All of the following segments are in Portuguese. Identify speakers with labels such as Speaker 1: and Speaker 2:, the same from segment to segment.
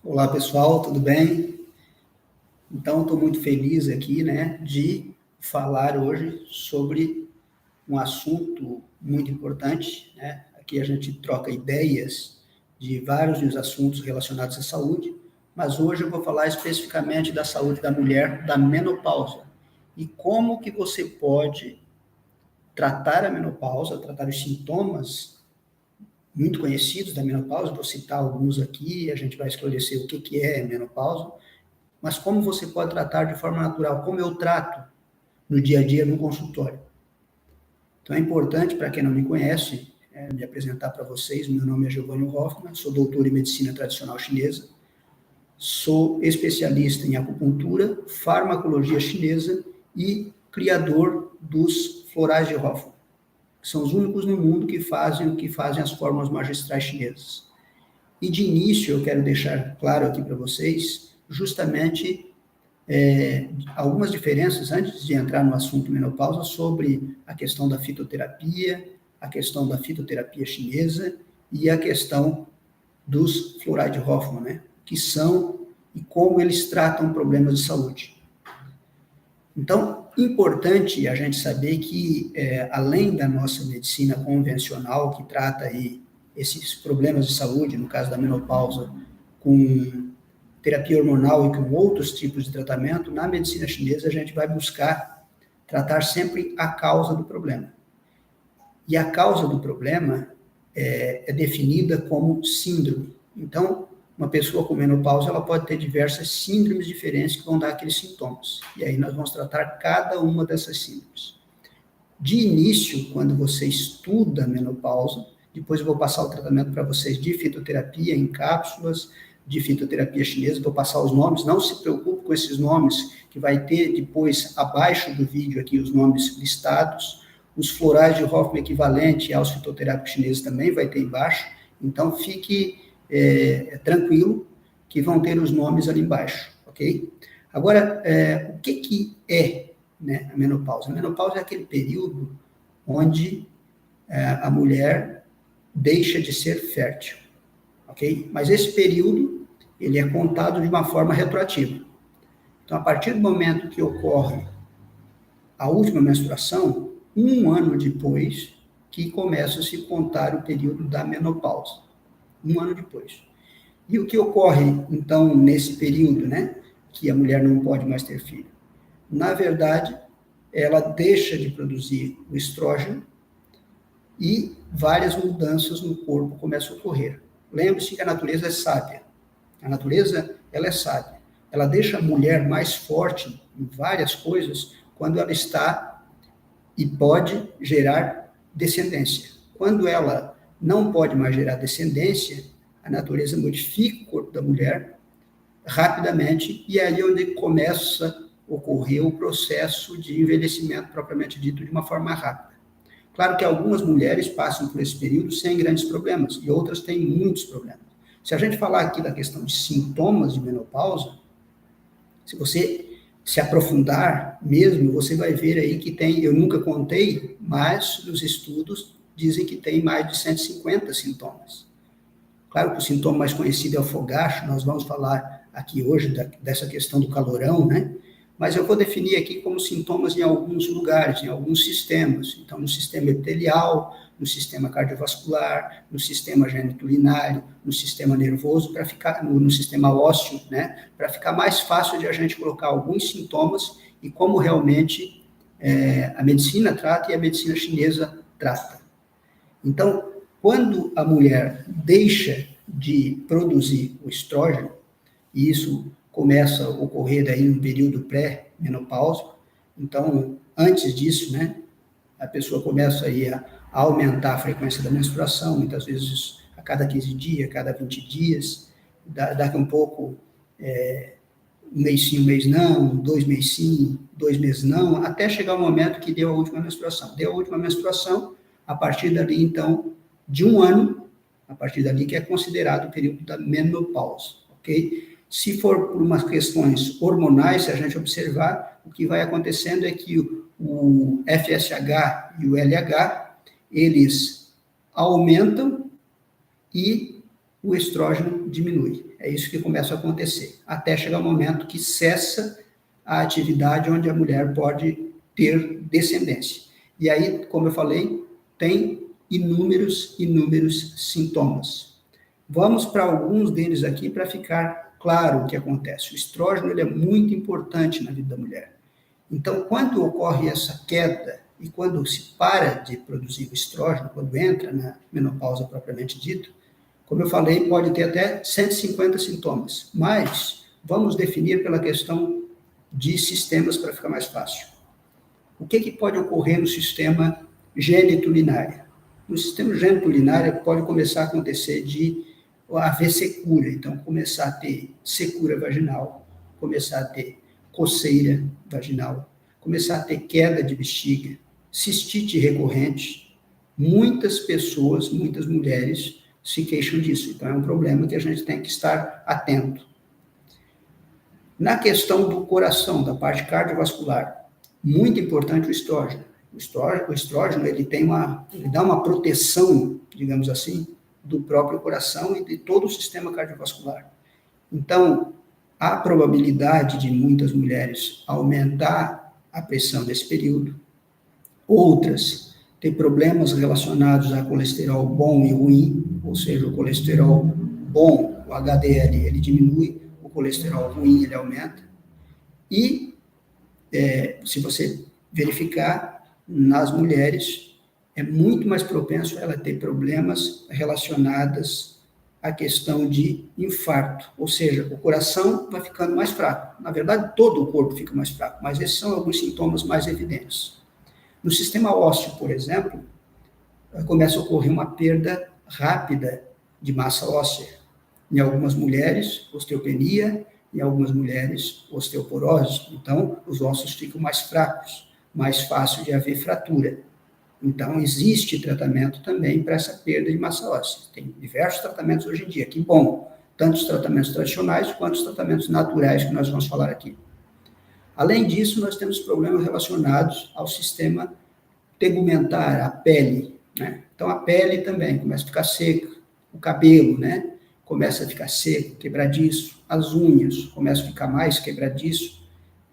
Speaker 1: Olá, pessoal, tudo bem? Então, estou muito feliz aqui, né, de falar hoje sobre um assunto muito importante, né? Aqui a gente troca ideias de vários dos assuntos relacionados à saúde, mas hoje eu vou falar especificamente da saúde da mulher, da menopausa, e como que você pode tratar a menopausa, tratar os sintomas muito conhecidos da menopausa, vou citar alguns aqui, a gente vai esclarecer o que é menopausa, mas como você pode tratar de forma natural, como eu trato no dia a dia no consultório. Então é importante, para quem não me conhece, me apresentar para vocês. Meu nome é Giovanni Hoffmann, sou doutor em medicina tradicional chinesa, sou especialista em acupuntura, farmacologia chinesa e criador dos florais de Hoffmann, que são os únicos no mundo que fazem o que fazem as fórmulas magistrais chinesas. E de início eu quero deixar claro aqui para vocês justamente algumas diferenças antes de entrar no assunto menopausa sobre a questão da fitoterapia, a questão da fitoterapia chinesa e a questão dos florais de Hoffmann, né? Que são e como eles tratam problemas de saúde. Então, importante a gente saber que, além da nossa medicina convencional, que trata aí esses problemas de saúde, no caso da menopausa, com terapia hormonal e com outros tipos de tratamento, na medicina chinesa a gente vai buscar tratar sempre a causa do problema. E a causa do problema é definida como síndrome. Então, uma pessoa com menopausa, ela pode ter diversas síndromes diferentes que vão dar aqueles sintomas. E aí nós vamos tratar cada uma dessas síndromes. De início, quando você estuda a menopausa, depois eu vou passar o tratamento para vocês de fitoterapia em cápsulas, de fitoterapia chinesa, vou passar os nomes, não se preocupe com esses nomes, que vai ter depois, abaixo do vídeo aqui, os nomes listados, os florais de Hoffmann equivalente aos fitoterápicos chineses também vai ter embaixo, então fique tranquilo que vão ter os nomes ali embaixo, ok? Agora, o que é, né, a menopausa? A menopausa é aquele período onde a mulher deixa de ser fértil, ok? Mas esse período, ele é contado de uma forma retroativa. Então, a partir do momento que ocorre a última menstruação, um ano depois que começa a se contar o período da menopausa. Um ano depois. E o que ocorre, então, nesse período, né, que a mulher não pode mais ter filho? Na verdade, ela deixa de produzir o estrógeno e várias mudanças no corpo começam a ocorrer. Lembre-se que a natureza é sábia. A natureza, ela é sábia. Ela deixa a mulher mais forte em várias coisas quando ela está e pode gerar descendência. Quando ela não pode mais gerar descendência, a natureza modifica o corpo da mulher rapidamente e é aí onde começa a ocorrer o processo de envelhecimento propriamente dito de uma forma rápida. Claro que algumas mulheres passam por esse período sem grandes problemas e outras têm muitos problemas. Se a gente falar aqui da questão de sintomas de menopausa, se você se aprofundar mesmo, você vai ver aí que tem, eu nunca contei, mas os estudos dizem que tem mais de 150 sintomas. Claro que o sintoma mais conhecido é o fogacho, nós vamos falar aqui hoje dessa questão do calorão, né? Mas eu vou definir aqui como sintomas em alguns lugares, em alguns sistemas. Então, no sistema epitelial, no sistema cardiovascular, no sistema geniturinário, no sistema nervoso, para ficar no sistema ósseo, né? Para ficar mais fácil de a gente colocar alguns sintomas e como realmente a medicina trata e a medicina chinesa trata. Então, quando a mulher deixa de produzir o estrógeno, e isso começa a ocorrer daí no período pré-menopáusico, então, antes disso, né, a pessoa começa aí a aumentar a frequência da menstruação, muitas vezes a cada 15 dias, a cada 20 dias, daqui um pouco, um mês sim, um mês não, 2 meses sim, 2 meses não, até chegar o momento que deu a última menstruação. Deu a última menstruação, a partir dali, então, de um ano, a partir dali que é considerado o período da menopausa, ok? Se for por umas questões hormonais, se a gente observar, o que vai acontecendo é que o FSH e o LH, eles aumentam e o estrógeno diminui. É isso que começa a acontecer, até chegar o momento que cessa a atividade onde a mulher pode ter descendência. E aí, como eu falei, tem inúmeros sintomas. Vamos para alguns deles aqui para ficar claro o que acontece. O estrógeno ele é muito importante na vida da mulher. Então, quando ocorre essa queda e quando se para de produzir o estrógeno, quando entra na menopausa propriamente dito, como eu falei, pode ter até 150 sintomas, mas vamos definir pela questão de sistemas para ficar mais fácil. O que pode ocorrer no sistema gênito-urinário? No sistema gênito-urinário pode começar a acontecer de haver secura, então começar a ter secura vaginal, começar a ter coceira vaginal, começar a ter queda de bexiga, cistite recorrente. Muitas pessoas, muitas mulheres se queixam disso, então é um problema que a gente tem que estar atento. Na questão do coração, da parte cardiovascular, muito importante o estrógeno. O estrógeno ele dá uma proteção, digamos assim, do próprio coração e de todo o sistema cardiovascular. Então, a probabilidade de muitas mulheres aumentar a pressão nesse período, outras ter problemas relacionados a colesterol bom e ruim, ou seja, o colesterol bom, o HDL, ele diminui, o colesterol ruim, ele aumenta. E, se você verificar, nas mulheres, é muito mais propenso ela ter problemas relacionados à questão de infarto, ou seja, o coração vai ficando mais fraco. Na verdade, todo o corpo fica mais fraco, mas esses são alguns sintomas mais evidentes. No sistema ósseo, por exemplo, começa a ocorrer uma perda rápida de massa óssea. Em algumas mulheres, osteopenia, em algumas mulheres, osteoporose. Então, os ossos ficam mais fracos, mais fácil de haver fratura. Então, existe tratamento também para essa perda de massa óssea. Tem diversos tratamentos hoje em dia, que bom, tanto os tratamentos tradicionais quanto os tratamentos naturais que nós vamos falar aqui. Além disso, nós temos problemas relacionados ao sistema tegumentar, a pele, né? Então, a pele também começa a ficar seca, o cabelo, né? Começa a ficar seco, quebradiço, as unhas começam a ficar mais quebradiço.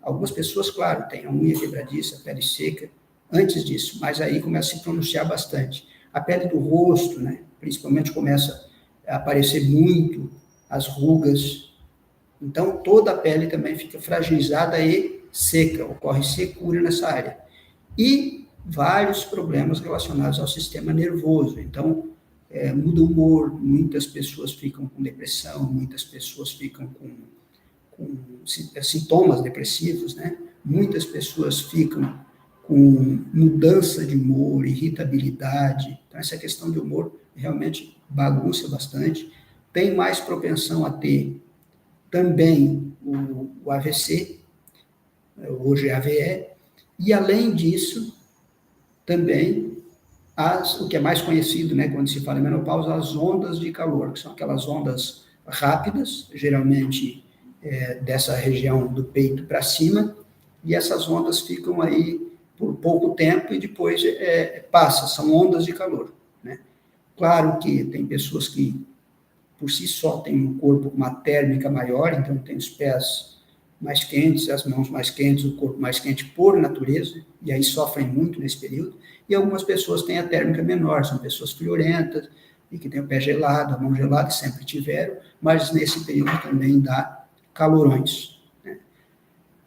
Speaker 1: Algumas pessoas, claro, têm a unha quebradiça, a pele seca, antes disso, mas aí começa a se pronunciar bastante. A pele do rosto, né? Principalmente começa a aparecer muito as rugas. Então, toda a pele também fica fragilizada e seca, ocorre secura nessa área. E vários problemas relacionados ao sistema nervoso. Então, muda o humor, muitas pessoas ficam com depressão, muitas pessoas ficam com sintomas depressivos, né? Muitas pessoas ficam com mudança de humor, irritabilidade. Então, essa questão de humor realmente bagunça bastante. Tem mais propensão a ter também o AVC, hoje é AVE, e além disso, também o que é mais conhecido, né, quando se fala em menopausa, as ondas de calor, que são aquelas ondas rápidas, geralmente dessa região do peito para cima, e essas ondas ficam aí por pouco tempo e depois passa, são ondas de calor, né? Claro que tem pessoas que, por si só, têm um corpo com uma térmica maior, então tem os pés mais quentes, as mãos mais quentes, o corpo mais quente por natureza, e aí sofrem muito nesse período, e algumas pessoas têm a térmica menor, são pessoas friorentas, e que têm o pé gelado, a mão gelada, sempre tiveram, mas nesse período também dá calorões, né?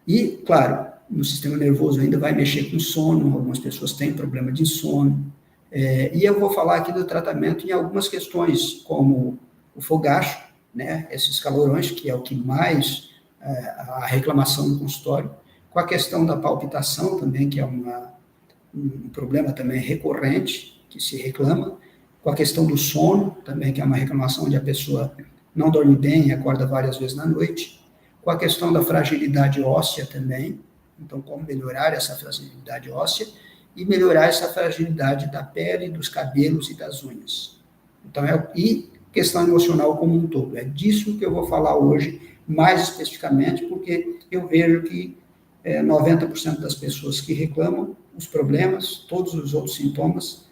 Speaker 1: E, claro, no sistema nervoso ainda vai mexer com sono, algumas pessoas têm problema de sono, e eu vou falar aqui do tratamento em algumas questões, como o fogacho, né, esses calorões, que é o que mais a reclamação no consultório, com a questão da palpitação também, que é um problema também recorrente, que se reclama, com a questão do sono também, que é uma reclamação onde a pessoa não dorme bem e acorda várias vezes na noite, com a questão da fragilidade óssea também, então como melhorar essa fragilidade óssea e melhorar essa fragilidade da pele, dos cabelos e das unhas. Então, e questão emocional como um todo. É disso que eu vou falar hoje, mais especificamente, porque eu vejo que 90% das pessoas que reclamam, os problemas, todos os outros sintomas,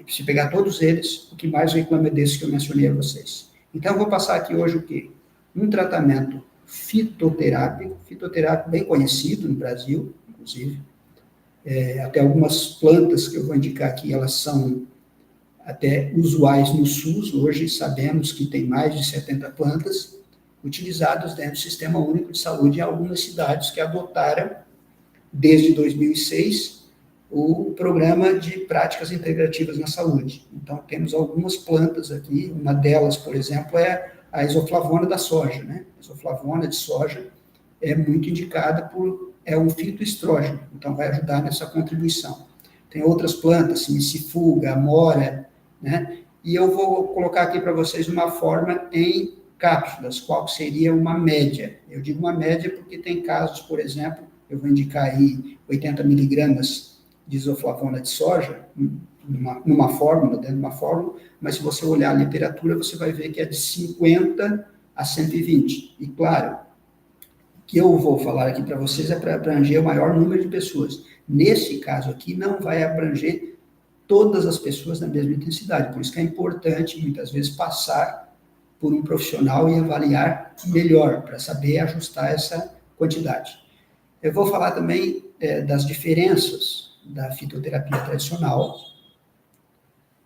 Speaker 1: se pegar todos eles, o que mais reclama é desse que eu mencionei a vocês. Então, eu vou passar aqui hoje o quê? Um tratamento fitoterápico bem conhecido no Brasil, inclusive. Até algumas plantas que eu vou indicar aqui, elas são até usuais no SUS. Hoje sabemos que tem mais de 70 plantas utilizadas dentro do Sistema Único de Saúde em algumas cidades que adotaram, desde 2006, o Programa de Práticas Integrativas na Saúde. Então, temos algumas plantas aqui, uma delas, por exemplo, é a isoflavona da soja, né? A isoflavona de soja é muito indicada é um fitoestrógeno, então vai ajudar nessa contribuição. Tem outras plantas, micifuga, amora, né? E eu vou colocar aqui para vocês uma forma em cápsulas, qual seria uma média. Eu digo uma média porque tem casos, por exemplo, eu vou indicar aí 80 miligramas de isoflavona de soja, numa fórmula, dentro de uma fórmula, mas se você olhar a literatura, você vai ver que é de 50 a 120. E claro, o que eu vou falar aqui para vocês é para abranger o maior número de pessoas. Nesse caso aqui, não vai abranger todas as pessoas na mesma intensidade, por isso que é importante, muitas vezes, passar por um profissional e avaliar melhor, para saber ajustar essa quantidade. Eu vou falar também das diferenças da fitoterapia tradicional,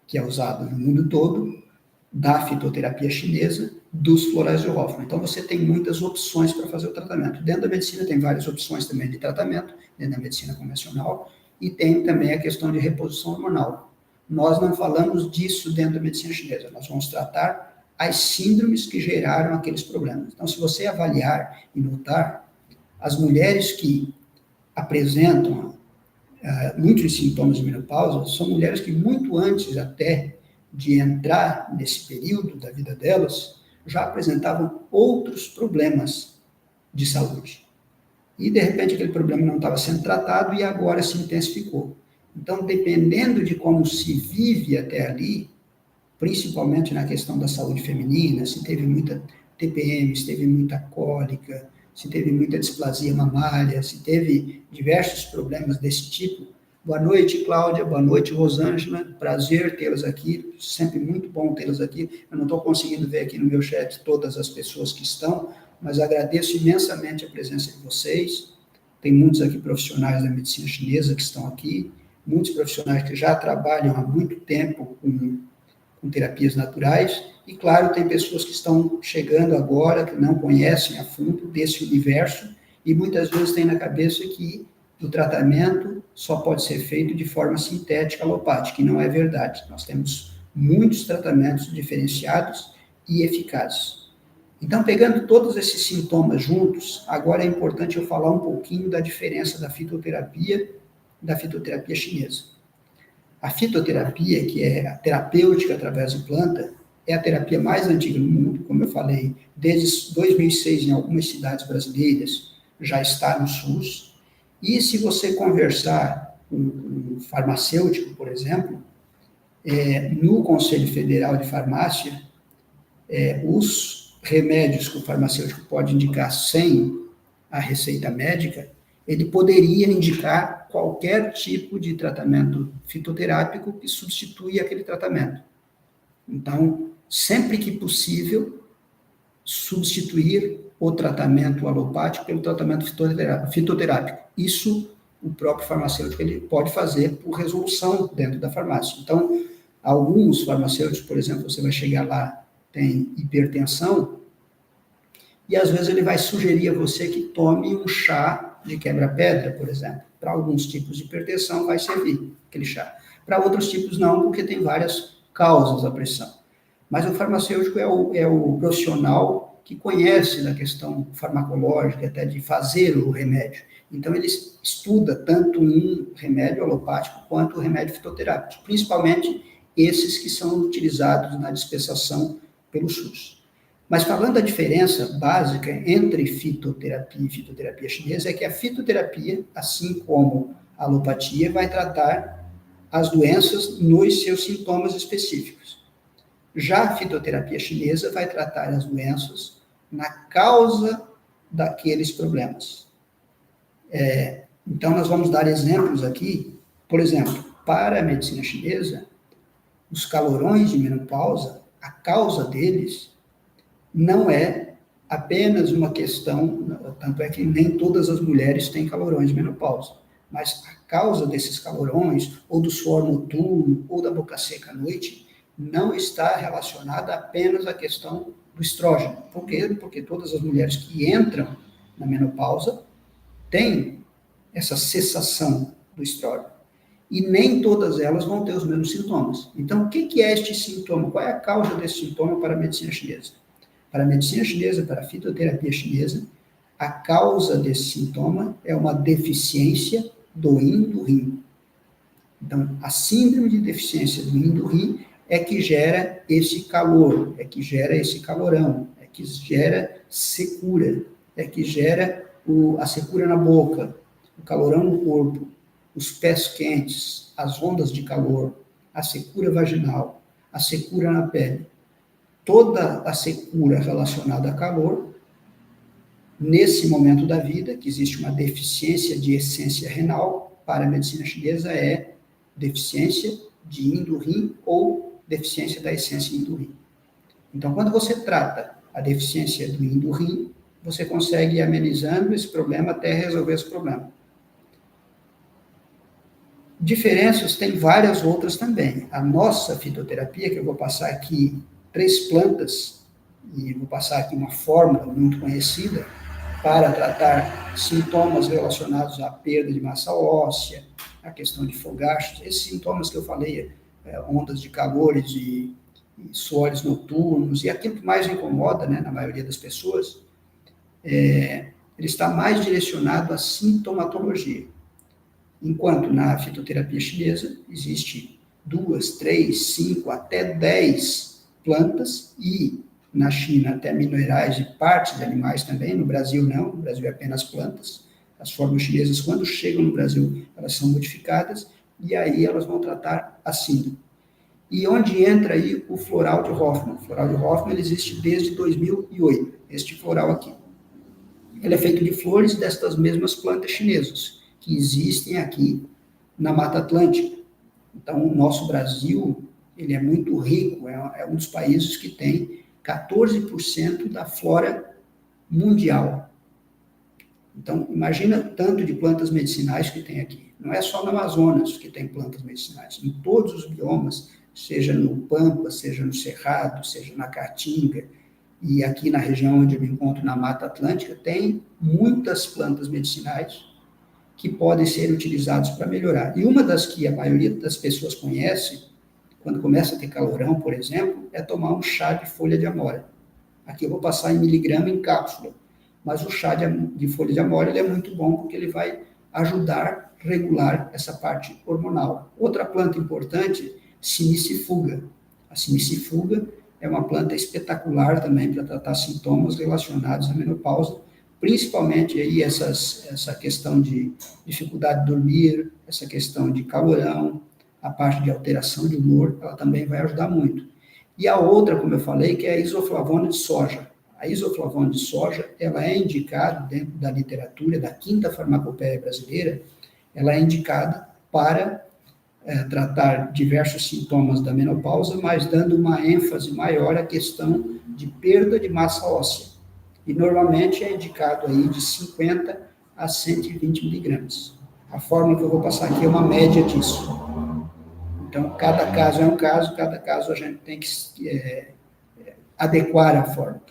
Speaker 1: que é usada no mundo todo, da fitoterapia chinesa, dos florais de Hoffmann. Então, você tem muitas opções para fazer o tratamento. Dentro da medicina tem várias opções também de tratamento, dentro da medicina convencional, e tem também a questão de reposição hormonal. Nós não falamos disso dentro da medicina chinesa, nós vamos tratar as síndromes que geraram aqueles problemas. Então, se você avaliar e notar, as mulheres que apresentam muitos sintomas de menopausa são mulheres que muito antes até de entrar nesse período da vida delas, já apresentavam outros problemas de saúde. E, de repente, aquele problema não estava sendo tratado e agora se intensificou. Então, dependendo de como se vive até ali, principalmente na questão da saúde feminina, se teve muita TPM, se teve muita cólica, se teve muita displasia mamária, se teve diversos problemas desse tipo. Boa noite, Cláudia. Boa noite, Rosângela. Prazer tê-las aqui. Sempre muito bom tê-las aqui. Eu não estou conseguindo ver aqui no meu chat todas as pessoas que estão, mas agradeço imensamente a presença de vocês. Tem muitos aqui profissionais da medicina chinesa que estão aqui, muitos profissionais que já trabalham há muito tempo com terapias naturais, e, claro, tem pessoas que estão chegando agora, que não conhecem a fundo desse universo, e muitas vezes têm na cabeça que o tratamento só pode ser feito de forma sintética alopática, e não é verdade. Nós temos muitos tratamentos diferenciados e eficazes. Então, pegando todos esses sintomas juntos, agora é importante eu falar um pouquinho da diferença da fitoterapia chinesa. A fitoterapia, que é a terapêutica através de planta, é a terapia mais antiga do mundo, como eu falei, desde 2006 em algumas cidades brasileiras, já está no SUS. E se você conversar com um farmacêutico, por exemplo, no Conselho Federal de Farmácia, os remédios que o farmacêutico pode indicar sem a receita médica, ele poderia indicar qualquer tipo de tratamento fitoterápico que substitui aquele tratamento. Então, sempre que possível, substituir o tratamento alopático pelo tratamento fitoterápico. Isso o próprio farmacêutico ele pode fazer por resolução dentro da farmácia. Então, alguns farmacêuticos, por exemplo, você vai chegar lá, tem hipertensão, e às vezes ele vai sugerir a você que tome um chá de quebra-pedra, por exemplo. Para alguns tipos de hipertensão vai servir aquele chá. Para outros tipos não, porque tem várias causas da pressão. Mas o farmacêutico é o profissional que conhece da questão farmacológica, até de fazer o remédio. Então, ele estuda tanto um remédio alopático quanto o remédio fitoterápico, principalmente esses que são utilizados na dispensação pelo SUS. Mas falando da diferença básica entre fitoterapia e fitoterapia chinesa, é que a fitoterapia, assim como a alopatia, vai tratar as doenças nos seus sintomas específicos. Já a fitoterapia chinesa vai tratar as doenças na causa daqueles problemas. Então, nós vamos dar exemplos aqui. Por exemplo, para a medicina chinesa, os calorões de menopausa, a causa deles não é apenas uma questão, tanto é que nem todas as mulheres têm calorões de menopausa, mas a causa desses calorões, ou do suor noturno, ou da boca seca à noite, não está relacionada apenas à questão do estrógeno. Por quê? Porque todas as mulheres que entram na menopausa têm essa cessação do estrógeno. E nem todas elas vão ter os mesmos sintomas. Então, o que é este sintoma? Qual é a causa desse sintoma para a medicina chinesa? Para a medicina chinesa, para a fitoterapia chinesa, a causa desse sintoma é uma deficiência do yin do rim. Então, a síndrome de deficiência do yin do rim é que gera esse calor, é que gera esse calorão, é que gera secura, é que gera a secura na boca, o calorão no corpo, os pés quentes, as ondas de calor, a secura vaginal, a secura na pele. Toda a secura relacionada a calor, nesse momento da vida, que existe uma deficiência de essência renal, para a medicina chinesa é deficiência de yin do rim ou deficiência da essência yin do rim. Então, quando você trata a deficiência do yin do rim, você consegue ir amenizando esse problema até resolver esse problema. Diferenças tem várias outras também. A nossa fitoterapia, que eu vou passar aqui 3 plantas, e vou passar aqui uma fórmula muito conhecida para tratar sintomas relacionados à perda de massa óssea, a questão de fogachos, esses sintomas que eu falei, ondas de calores e suores noturnos, e aquilo que mais incomoda, né, na maioria das pessoas, ele está mais direcionado à sintomatologia. Enquanto na fitoterapia chinesa existe 2, 3, 5, até 10 plantas, e na China até minerais e partes de animais também, no Brasil não, no Brasil é apenas plantas. As formas chinesas, quando chegam no Brasil, elas são modificadas, e aí elas vão tratar a síndrome. E onde entra aí o floral de Hoffmann? O floral de Hoffmann ele existe desde 2008, este floral aqui. Ele é feito de flores destas mesmas plantas chinesas, que existem aqui na Mata Atlântica. Então, o nosso Brasil, ele é muito rico, é um dos países que tem 14% da flora mundial. Então, imagina o tanto de plantas medicinais que tem aqui. Não é só no Amazonas que tem plantas medicinais, em todos os biomas, seja no Pampa, seja no Cerrado, seja na Caatinga, e aqui na região onde eu me encontro, na Mata Atlântica, tem muitas plantas medicinais que podem ser utilizados para melhorar. E uma das que a maioria das pessoas conhece, quando começa a ter calorão, por exemplo, é tomar um chá de folha de amora. Aqui eu vou passar em miligrama em cápsula, mas o chá de folha de amora ele é muito bom porque ele vai ajudar a regular essa parte hormonal. Outra planta importante, simicifuga. A simicifuga é uma planta espetacular também para tratar sintomas relacionados à menopausa, principalmente aí essa questão de dificuldade de dormir, essa questão de calorão, a parte de alteração de humor, ela também vai ajudar muito. E a outra, como eu falei, que é a isoflavona de soja. A isoflavona de soja, ela é indicada dentro da literatura da Quinta Farmacopeia Brasileira, ela é indicada para tratar diversos sintomas da menopausa, mas dando uma ênfase maior à questão de perda de massa óssea. E normalmente é indicado aí de 50 a 120 miligramas. A fórmula que eu vou passar aqui é uma média disso. Então, cada caso é um caso, cada caso a gente tem que adequar a fórmula.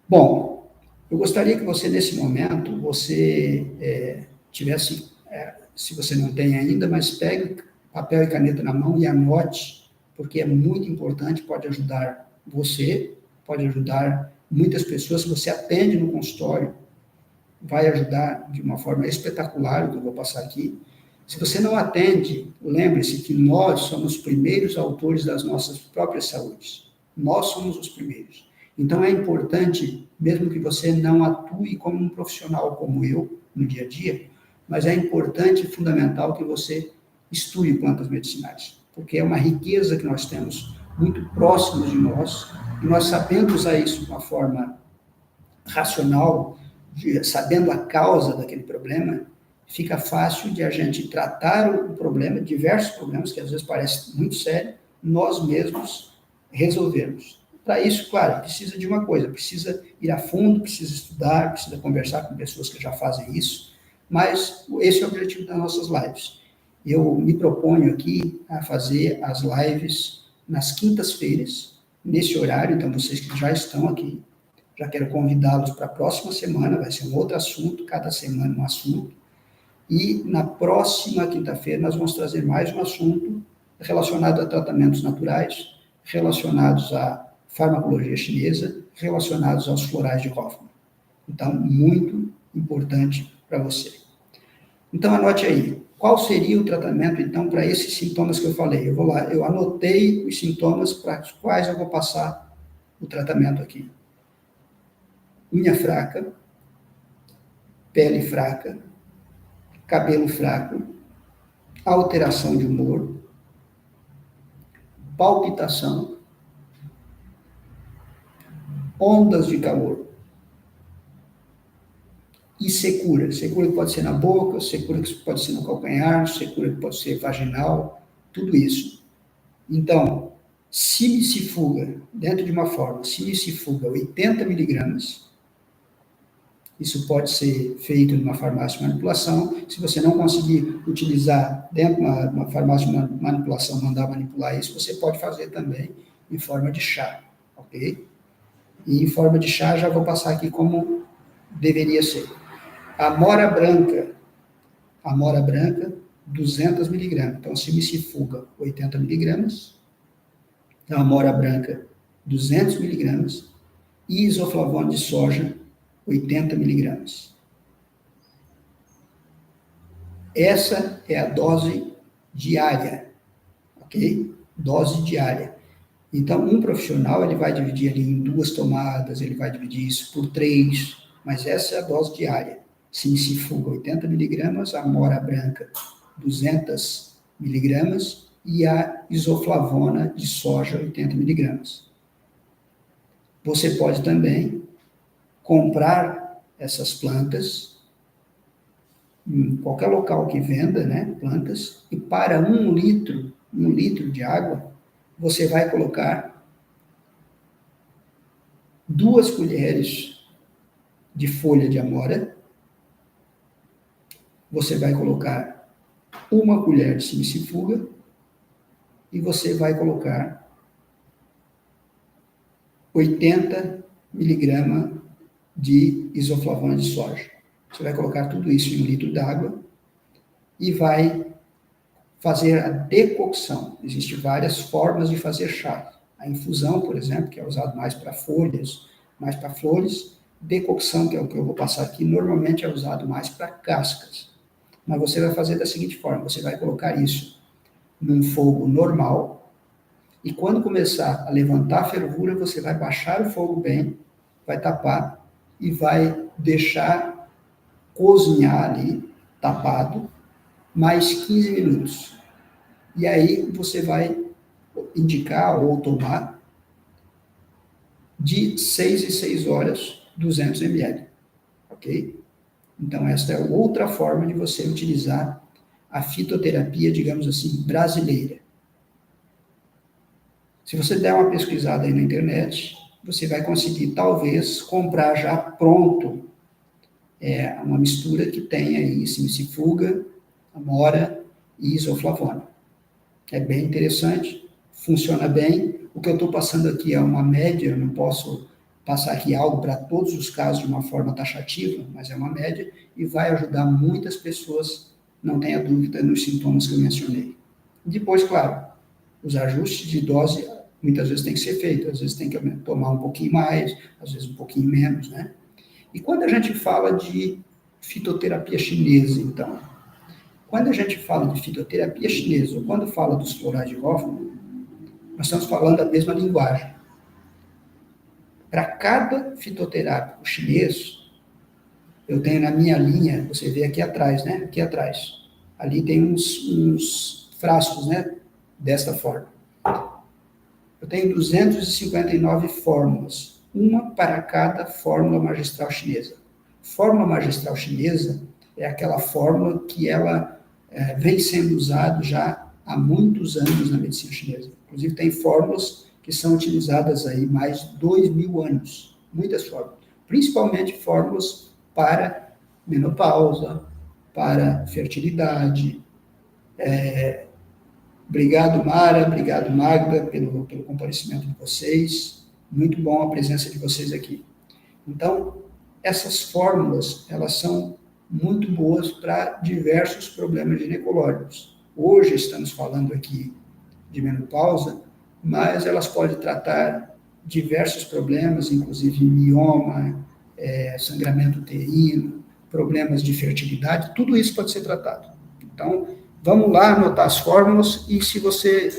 Speaker 1: Bom, eu gostaria que você, nesse momento, você tivesse, se você não tem ainda, mas pegue papel e caneta na mão e anote, porque é muito importante, pode ajudar você, pode ajudar muitas pessoas. Se você atende no consultório, vai ajudar de uma forma espetacular, o que eu vou passar aqui. Se você não atende, lembre-se que nós somos os primeiros autores das nossas próprias saúdes. Nós somos os primeiros. Então, é importante, mesmo que você não atue como um profissional como eu, no dia a dia, mas é importante e fundamental que você estude plantas medicinais, porque é uma riqueza que nós temos muito próximos de nós, e nós sabendo usar isso de uma forma racional, sabendo a causa daquele problema, fica fácil de a gente tratar o problema, diversos problemas, que às vezes parecem muito sérios, nós mesmos resolvermos. Para isso, claro, precisa de uma coisa, precisa ir a fundo, precisa estudar, precisa conversar com pessoas que já fazem isso, mas esse é o objetivo das nossas lives. Eu me proponho aqui a fazer as lives nas quintas-feiras, nesse horário, então vocês que já estão aqui, já quero convidá-los para a próxima semana, vai ser um outro assunto, cada semana um assunto, e na próxima quinta-feira nós vamos trazer mais um assunto relacionado a tratamentos naturais, relacionados à farmacologia chinesa, relacionados aos florais de Hoffmann. Então, muito importante para você. Então, anote aí, qual seria o tratamento, então, para esses sintomas que eu falei? Eu vou lá, eu anotei os sintomas para os quais eu vou passar o tratamento aqui. Unha fraca, pele fraca, cabelo fraco, alteração de humor, palpitação, ondas de calor e secura. Secura que pode ser na boca, secura que pode ser no calcanhar, secura que pode ser vaginal, tudo isso. Então, simicifuga, dentro de uma forma, simicifuga 80 miligramas, isso pode ser feito numa farmácia de manipulação. Se você não conseguir utilizar dentro de uma farmácia de manipulação, mandar manipular isso, você pode fazer também em forma de chá, ok? E em forma de chá, já vou passar aqui como deveria ser. Amora branca, 200 miligramas. Então, simicifuga, 80 miligramas. Amora branca, 200 miligramas. E isoflavona de soja, 80 miligramas. Essa é a dose diária, ok? Dose diária. Então, um profissional, ele vai dividir ali em 2 tomadas, ele vai dividir isso por 3, mas essa é a dose diária. Simicifuga, 80 miligramas, amora branca, 200 miligramas, e a isoflavona de soja, 80 miligramas. Você pode também comprar essas plantas em qualquer local que venda, né, plantas, e para 1 litro de água, você vai colocar 2 colheres de folha de amora, você vai colocar 1 colher de simicifuga e você vai colocar 80 miligramas de isoflavona de soja. Você vai colocar tudo isso em 1 litro d'água e vai fazer a decocção. Existem várias formas de fazer chá. A infusão, por exemplo, que é usado mais para folhas, mais para flores. Decocção, que é o que eu vou passar aqui, normalmente é usado mais para cascas. Mas você vai fazer da seguinte forma, você vai colocar isso num fogo normal e quando começar a levantar a fervura, você vai baixar o fogo bem, vai tapar e vai deixar cozinhar ali, tapado, mais 15 minutos. E aí você vai indicar ou tomar de 6 em 6 horas, 200 ml, ok? Então, esta é outra forma de você utilizar a fitoterapia, digamos assim, brasileira. Se você der uma pesquisada aí na internet, você vai conseguir, talvez, comprar já pronto uma mistura que tem aí simicifuga, amora e isoflavona. É bem interessante, funciona bem. O que eu estou passando aqui é uma média, eu não posso passar aqui algo para todos os casos de uma forma taxativa, mas é uma média e vai ajudar muitas pessoas, não tenha dúvida, nos sintomas que eu mencionei. Depois, claro, os ajustes de dose muitas vezes tem que ser feito, às vezes tem que tomar um pouquinho mais, às vezes um pouquinho menos, né? E quando a gente fala de fitoterapia chinesa, então, quando a gente fala de fitoterapia chinesa, ou quando fala dos florais de Hoffmann, nós estamos falando a mesma linguagem. Para cada fitoterápico chinês, eu tenho na minha linha, você vê aqui atrás, né? Aqui atrás. Ali tem uns frascos, né? Desta forma. Eu tenho 259 fórmulas, uma para cada fórmula magistral chinesa. Fórmula magistral chinesa é aquela fórmula que ela vem sendo usada já há muitos anos na medicina chinesa. Inclusive, tem fórmulas que são utilizadas aí mais de 2.000 anos, muitas fórmulas, principalmente fórmulas para menopausa, para fertilidade. Obrigado, Mara, obrigado, Magda, pelo comparecimento de vocês, muito bom a presença de vocês aqui. Então, essas fórmulas, elas são muito boas para diversos problemas ginecológicos. Hoje estamos falando aqui de menopausa, mas elas podem tratar diversos problemas, inclusive mioma, sangramento uterino, problemas de fertilidade, tudo isso pode ser tratado. Então, vamos lá anotar as fórmulas e se você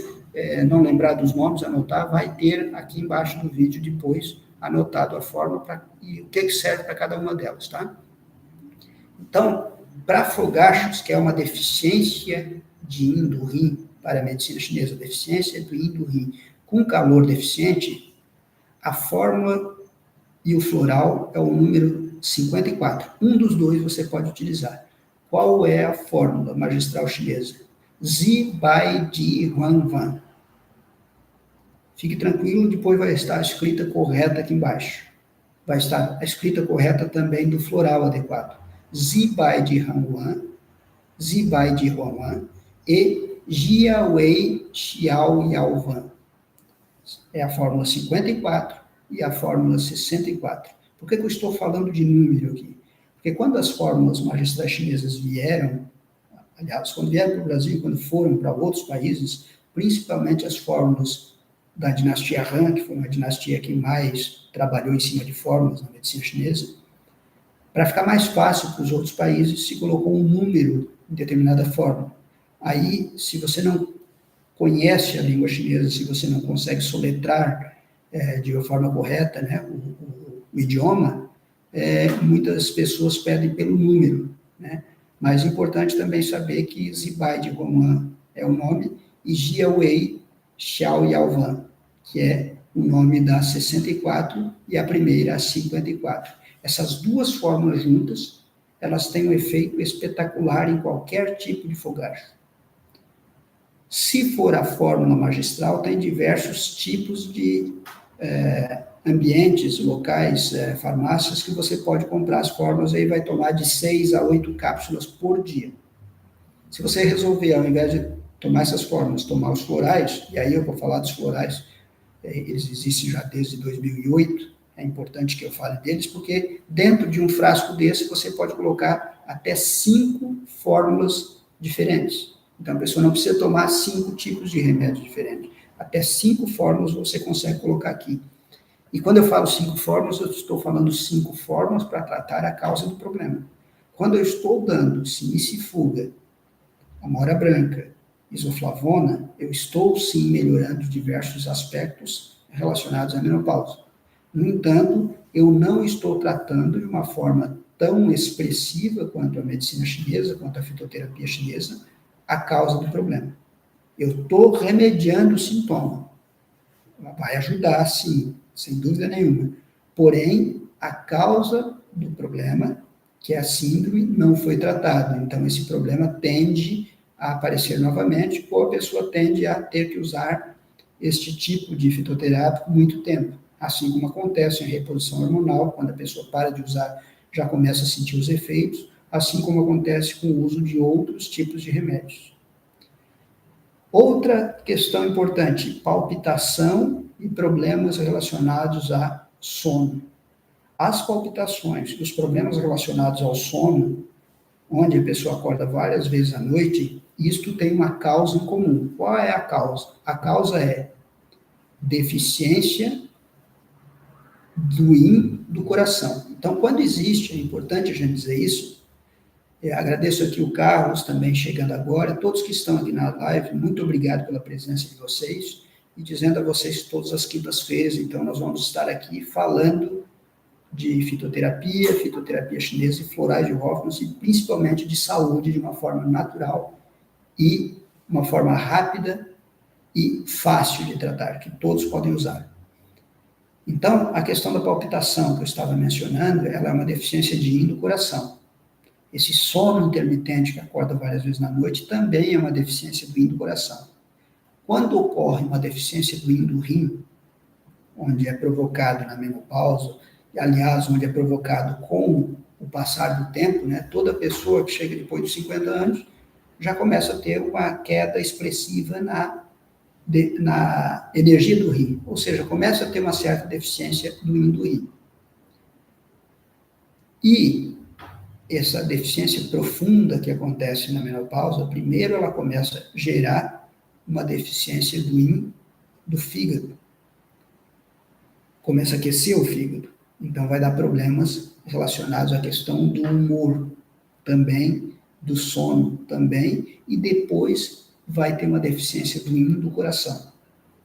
Speaker 1: não lembrar dos nomes, anotar, vai ter aqui embaixo do vídeo depois anotado a fórmula e o que serve para cada uma delas, tá? Então, para fogachos, que é uma deficiência de yin do rim, para a medicina chinesa, deficiência do yin do rim com calor deficiente, a fórmula e o floral é o número 54. Um dos dois você pode utilizar. Qual é a fórmula magistral chinesa? Zi Bai Di Huan Van. Fique tranquilo, depois vai estar a escrita correta aqui embaixo. Vai estar a escrita correta também do floral adequado. Zi Bai Di Huan Wan, Zi Bai Di Huan Wan e Jia Wei Xiao Yao Van. É a fórmula 54 e a fórmula 64. Por que eu estou falando de número aqui? Porque quando as fórmulas magistrais chinesas vieram, aliás, quando vieram para o Brasil, quando foram para outros países, principalmente as fórmulas da dinastia Han, que foi uma dinastia que mais trabalhou em cima de fórmulas na medicina chinesa, para ficar mais fácil para os outros países, se colocou um número em determinada fórmula. Aí, se você não conhece a língua chinesa, se você não consegue soletrar de uma forma correta, né, o idioma, muitas pessoas pedem pelo número, né? Mas é importante também saber que Zibai de Roman é o nome e Jia Wei Xiao Yaovan, que é o nome da 64 e a primeira a 54. Essas duas fórmulas juntas, elas têm um efeito espetacular em qualquer tipo de fogacho. Se for a fórmula magistral, tem diversos tipos de ambientes, locais, farmácias, que você pode comprar as fórmulas e vai tomar de 6 a 8 cápsulas por dia. Se você resolver, ao invés de tomar essas fórmulas, tomar os florais, e aí eu vou falar dos florais, eles existem já desde 2008, é importante que eu fale deles, porque dentro de um frasco desse você pode colocar até 5 fórmulas diferentes. Então, a pessoa não precisa tomar 5 tipos de remédios diferentes. Até 5 fórmulas você consegue colocar aqui. E quando eu falo 5 fórmulas, eu estou falando 5 fórmulas para tratar a causa do problema. Quando eu estou dando simicifuga, amora branca, isoflavona, eu estou sim melhorando diversos aspectos relacionados à menopausa. No entanto, eu não estou tratando de uma forma tão expressiva quanto a medicina chinesa, quanto a fitoterapia chinesa, a causa do problema. Eu estou remediando o sintoma. Vai ajudar, sim, sem dúvida nenhuma. Porém, a causa do problema, que é a síndrome, não foi tratada. Então, esse problema tende a aparecer novamente, ou a pessoa tende a ter que usar este tipo de fitoterápico por muito tempo. Assim como acontece em reposição hormonal, quando a pessoa para de usar, já começa a sentir os efeitos, assim como acontece com o uso de outros tipos de remédios. Outra questão importante, palpitação e problemas relacionados a sono. As palpitações e os problemas relacionados ao sono, onde a pessoa acorda várias vezes à noite, isto tem uma causa em comum. Qual é a causa? A causa é deficiência do yin do coração. Então, quando existe, é importante a gente dizer isso. Agradeço aqui o Carlos também chegando agora, todos que estão aqui na live, muito obrigado pela presença de vocês e dizendo a vocês todas as quintas-feiras, então nós vamos estar aqui falando de fitoterapia chinesa e florais de Hofmann e principalmente de saúde de uma forma natural e uma forma rápida e fácil de tratar, que todos podem usar. Então, a questão da palpitação que eu estava mencionando, ela é uma deficiência de yin do coração. Esse sono intermitente que acorda várias vezes na noite também é uma deficiência do yin do coração. Quando ocorre uma deficiência do yin do rim, onde é provocado na menopausa, e, aliás, onde é provocado com o passar do tempo, né? Toda pessoa que chega depois dos 50 anos já começa a ter uma queda expressiva na energia do rim, ou seja, começa a ter uma certa deficiência do rim. E essa deficiência profunda que acontece na menopausa, primeiro ela começa a gerar uma deficiência do fígado. Começa a aquecer o fígado. Então vai dar problemas relacionados à questão do humor também, do sono também, e depois vai ter uma deficiência do coração.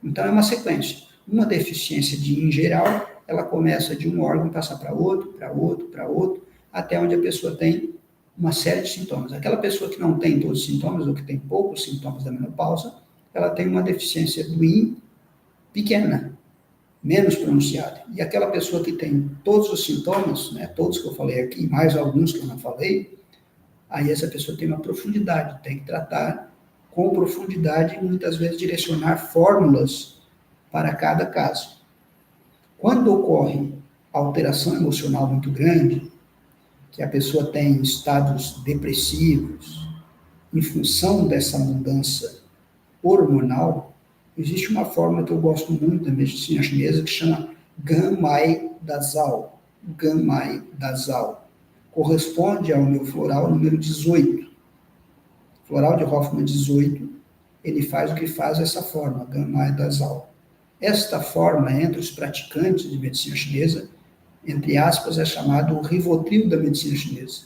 Speaker 1: Então é uma sequência. Uma deficiência em geral, ela começa de um órgão, passa para outro, para outro, para outro, até onde a pessoa tem uma série de sintomas. Aquela pessoa que não tem todos os sintomas, ou que tem poucos sintomas da menopausa, ela tem uma deficiência do rim pequena, menos pronunciada. E aquela pessoa que tem todos os sintomas, né, todos que eu falei aqui, mais alguns que eu não falei, aí essa pessoa tem uma profundidade, tem que tratar com profundidade e muitas vezes direcionar fórmulas para cada caso. Quando ocorre alteração emocional muito grande, que a pessoa tem estados depressivos, em função dessa mudança hormonal, existe uma forma que eu gosto muito da medicina chinesa que chama Ganmai Dazhao. Ganmai Dazhao. Corresponde ao meu floral número 18. Floral de Hoffmann 18, ele faz o que faz essa forma, Ganmai Dazhao. Esta forma, entre os praticantes de medicina chinesa, entre aspas, é chamado o Rivotril da medicina chinesa.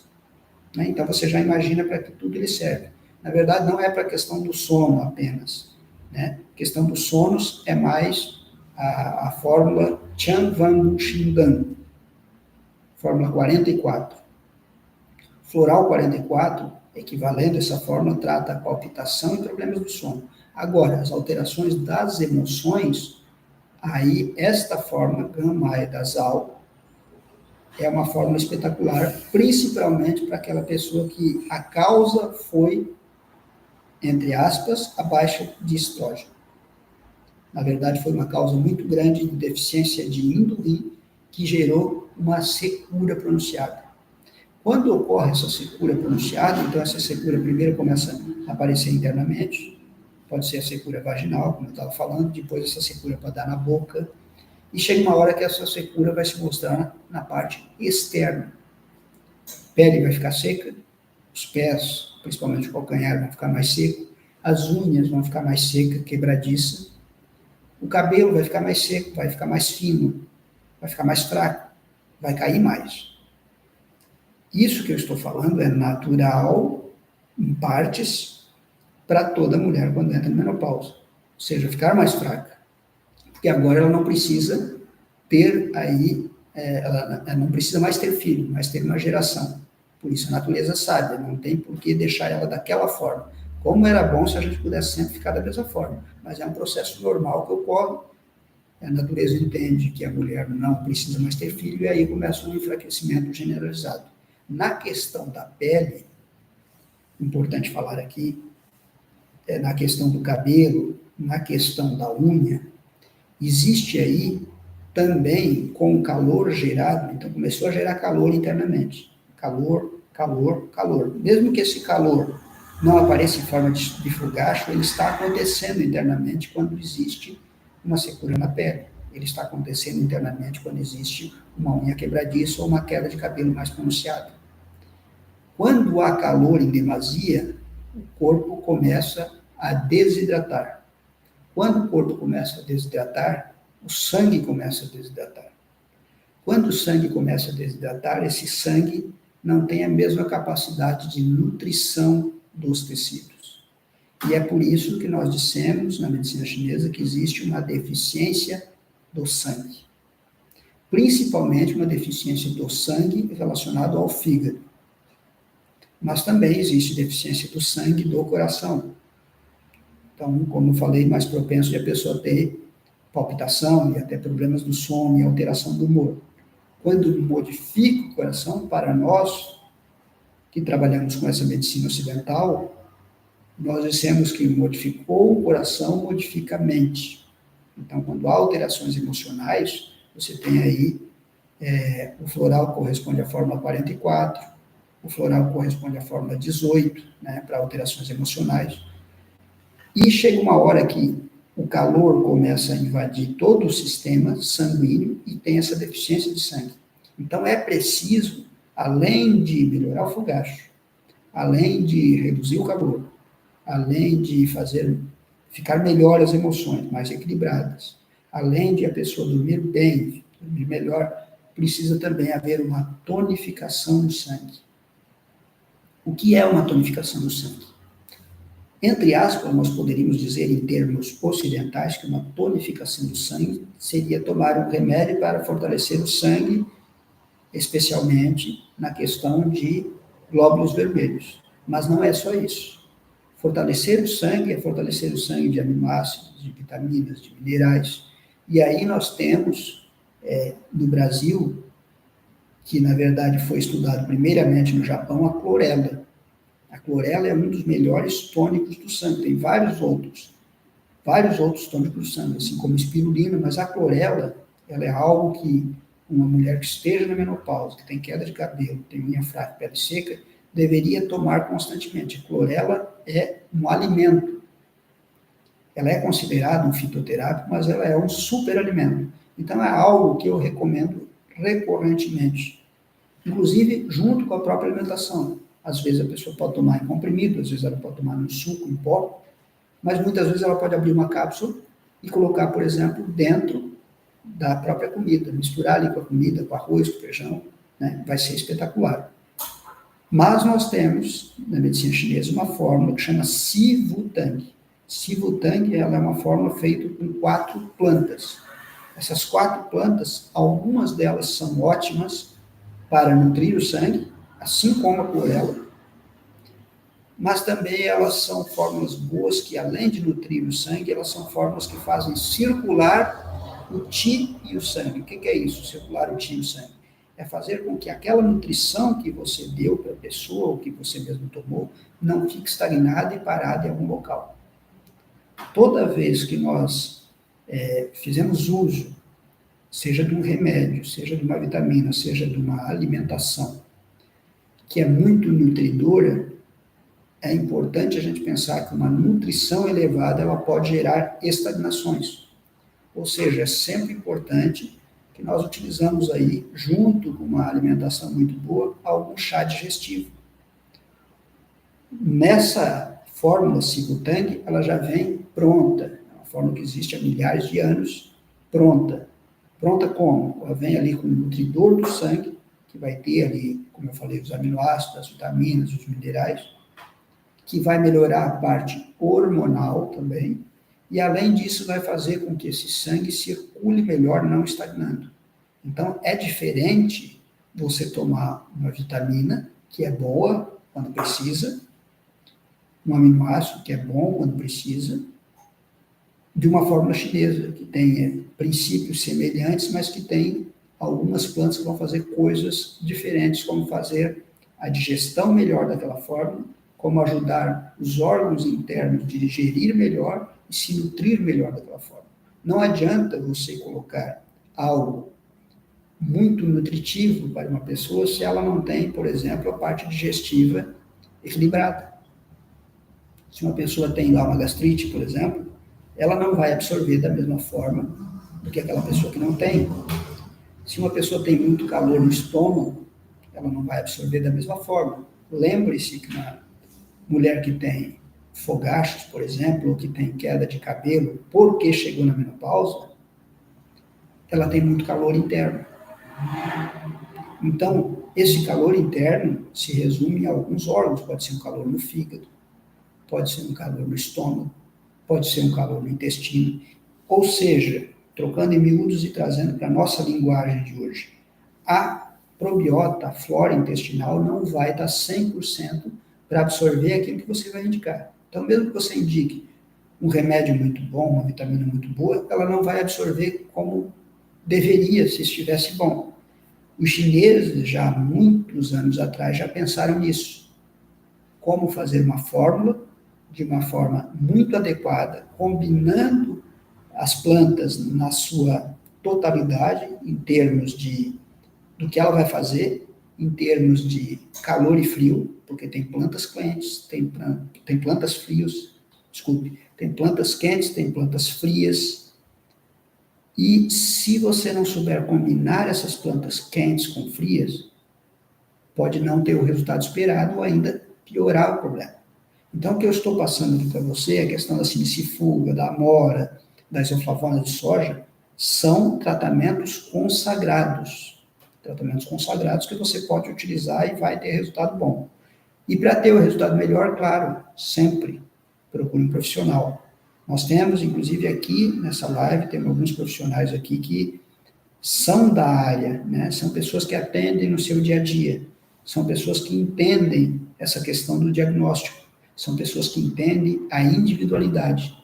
Speaker 1: Então você já imagina para que tudo ele serve. Na verdade, não é para a questão do sono apenas. A questão dos sonos é mais a fórmula Chan Van Shindan, fórmula 44. Floral 44, equivalendo a essa fórmula, trata a palpitação e problemas do sono. Agora, as alterações das emoções, aí esta forma, Ganmai Dazhao, é uma forma espetacular, principalmente para aquela pessoa que a causa foi, entre aspas, a baixa de estrógeno. Na verdade, foi uma causa muito grande de deficiência de rim que gerou uma secura pronunciada. Quando ocorre essa secura pronunciada, então essa secura primeiro começa a aparecer internamente, pode ser a secura vaginal, como eu estava falando, depois essa secura pode dar na boca, e chega uma hora que essa secura vai se mostrar na parte externa. A pele vai ficar seca, os pés, principalmente o calcanhar, vão ficar mais seco, as unhas vão ficar mais secas, quebradiça, o cabelo vai ficar mais seco, vai ficar mais fino, vai ficar mais fraco, vai cair mais. Isso que eu estou falando é natural, em partes, para toda mulher quando entra na menopausa. Ou seja, ficar mais fraca. Porque agora ela não precisa ter aí, ela não precisa mais ter filho, mas ter uma geração. Por isso a natureza sabe, não tem por que deixar ela daquela forma. Como era bom se a gente pudesse sempre ficar da mesma forma. Mas é um processo normal que ocorre. A natureza entende que a mulher não precisa mais ter filho e aí começa um enfraquecimento generalizado. Na questão da pele, importante falar aqui, na questão do cabelo, na questão da unha, existe aí também, com o calor gerado, então começou a gerar calor internamente. Calor, calor, calor. Mesmo que esse calor não apareça em forma de fogacho, ele está acontecendo internamente quando existe uma secura na pele. Ele está acontecendo internamente quando existe uma unha quebradiça ou uma queda de cabelo mais pronunciada. Quando há calor em demasia, o corpo começa a desidratar. Quando o corpo começa a desidratar, o sangue começa a desidratar. Quando o sangue começa a desidratar, esse sangue não tem a mesma capacidade de nutrição dos tecidos. E é por isso que nós dissemos, na medicina chinesa, que existe uma deficiência do sangue. Principalmente uma deficiência do sangue relacionada ao fígado. Mas também existe deficiência do sangue do coração. Então, como eu falei, mais propenso de a pessoa ter palpitação e até problemas do sono e alteração do humor. Quando modifica o coração, para nós que trabalhamos com essa medicina ocidental, nós dissemos que modificou o coração, modifica a mente. Então, quando há alterações emocionais, você tem aí o floral corresponde à fórmula 44, o floral corresponde à fórmula 18, né, para alterações emocionais. E chega uma hora que o calor começa a invadir todo o sistema sanguíneo e tem essa deficiência de sangue. Então, é preciso, além de melhorar o fogacho, além de reduzir o calor, além de ficar melhor as emoções, mais equilibradas, além de a pessoa dormir bem, dormir melhor, precisa também haver uma tonificação do sangue. O que é uma tonificação do sangue? Entre aspas, nós poderíamos dizer, em termos ocidentais, que uma tonificação do sangue seria tomar um remédio para fortalecer o sangue, especialmente na questão de glóbulos vermelhos. Mas não é só isso. Fortalecer o sangue é fortalecer o sangue de aminoácidos, de vitaminas, de minerais. E aí nós temos, no Brasil, que na verdade foi estudado primeiramente no Japão, a clorela. A clorela é um dos melhores tônicos do sangue, tem vários outros tônicos do sangue, assim como espirulina, mas a clorela, ela é algo que uma mulher que esteja na menopausa, que tem queda de cabelo, tem unha fraca, pele seca, deveria tomar constantemente. A clorela é um alimento. Ela é considerada um fitoterápico, mas ela é um superalimento. Então é algo que eu recomendo recorrentemente, inclusive junto com a própria alimentação. Às vezes a pessoa pode tomar em comprimido, às vezes ela pode tomar no suco, em pó, mas muitas vezes ela pode abrir uma cápsula e colocar, por exemplo, dentro da própria comida, misturar ali com a comida, com arroz, com feijão, né? Vai ser espetacular. Mas nós temos, na medicina chinesa, uma fórmula que chama Sivutang. Sivutang, ela é uma fórmula feita com 4 plantas. Essas 4 plantas, algumas delas são ótimas para nutrir o sangue, assim como a clorela, mas também elas são fórmulas boas que, além de nutrir o sangue, elas são fórmulas que fazem circular o Qi e o sangue. O que é isso, circular o Qi e o sangue? É fazer com que aquela nutrição que você deu para a pessoa, ou que você mesmo tomou, não fique estagnada e parada em algum local. Toda vez que nós fizemos uso, seja de um remédio, seja de uma vitamina, seja de uma alimentação, que é muito nutridora, é importante a gente pensar que uma nutrição elevada ela pode gerar estagnações. Ou seja, é sempre importante que nós utilizamos aí, junto com uma alimentação muito boa, algum chá digestivo. Nessa fórmula Sivutang, ela já vem pronta. É uma fórmula que existe há milhares de anos, pronta. Pronta como? Ela vem ali com o nutridor do sangue, que vai ter ali, como eu falei, os aminoácidos, as vitaminas, os minerais, que vai melhorar a parte hormonal também, e além disso vai fazer com que esse sangue circule melhor, não estagnando. Então, é diferente você tomar uma vitamina, que é boa quando precisa, um aminoácido, que é bom quando precisa, de uma fórmula chinesa, que tem princípios semelhantes, mas que tem algumas plantas que vão fazer coisas diferentes, como fazer a digestão melhor daquela fórmula, como ajudar os órgãos internos de digerir melhor e se nutrir melhor daquela forma. Não adianta você colocar algo muito nutritivo para uma pessoa se ela não tem, por exemplo, a parte digestiva equilibrada. Se uma pessoa tem lá uma gastrite, por exemplo, ela não vai absorver da mesma forma do que aquela pessoa que não tem. Se uma pessoa tem muito calor no estômago, ela não vai absorver da mesma forma. Lembre-se que uma mulher que tem fogachos, por exemplo, ou que tem queda de cabelo porque chegou na menopausa, ela tem muito calor interno. Então, esse calor interno se resume em alguns órgãos. Pode ser um calor no fígado, pode ser um calor no estômago, pode ser um calor no intestino. Ou seja, trocando em miúdos e trazendo para a nossa linguagem de hoje, a probiota, a flora intestinal, não vai estar 100% para absorver aquilo que você vai indicar. Então, mesmo que você indique um remédio muito bom, uma vitamina muito boa, ela não vai absorver como deveria se estivesse bom. Os chineses, já há muitos anos atrás, já pensaram nisso. Como fazer uma fórmula de uma forma muito adequada, combinando as plantas na sua totalidade, em termos do que ela vai fazer, em termos de calor e frio, porque tem plantas quentes, tem plantas frios, desculpe, tem plantas quentes, tem plantas frias, e se você não souber combinar essas plantas quentes com frias, pode não ter o resultado esperado ou ainda piorar o problema. Então, o que eu estou passando aqui para você, a questão da sinicifuga, da amora, da isoflavona de soja, são tratamentos consagrados que você pode utilizar e vai ter resultado bom. E para ter o resultado melhor, claro, sempre procure um profissional. Nós temos, inclusive aqui nessa live, temos alguns profissionais aqui que são da área, né? São pessoas que atendem no seu dia a dia, são pessoas que entendem essa questão do diagnóstico, são pessoas que entendem a individualidade.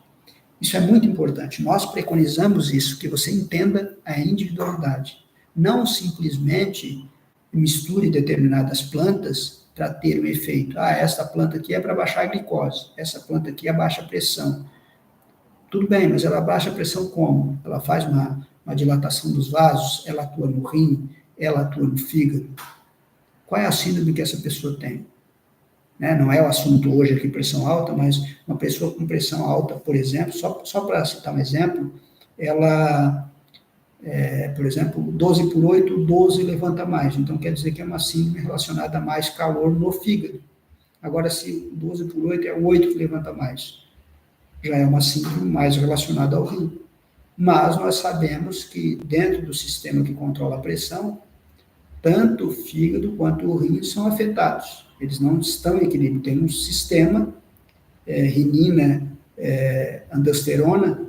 Speaker 1: Isso é muito importante. Nós preconizamos isso, que você entenda a individualidade. Não simplesmente misture determinadas plantas para ter um efeito. Essa planta aqui é para baixar a glicose, essa planta aqui é baixa pressão. Tudo bem, mas ela baixa a pressão como? Ela faz uma dilatação dos vasos, ela atua no rim, ela atua no fígado. Qual é a síndrome que essa pessoa tem? Não é o assunto hoje aqui, pressão alta, mas uma pessoa com pressão alta, por exemplo, só para citar um exemplo, ela, por exemplo, 12/8, 12 levanta mais. Então, quer dizer que é uma síndrome relacionada a mais calor no fígado. Agora, se 12/8 é 8 que levanta mais, já é uma síndrome mais relacionada ao rim. Mas nós sabemos que dentro do sistema que controla a pressão, tanto o fígado quanto o rim são afetados. Eles não estão em equilíbrio. Tem um sistema, renina, andosterona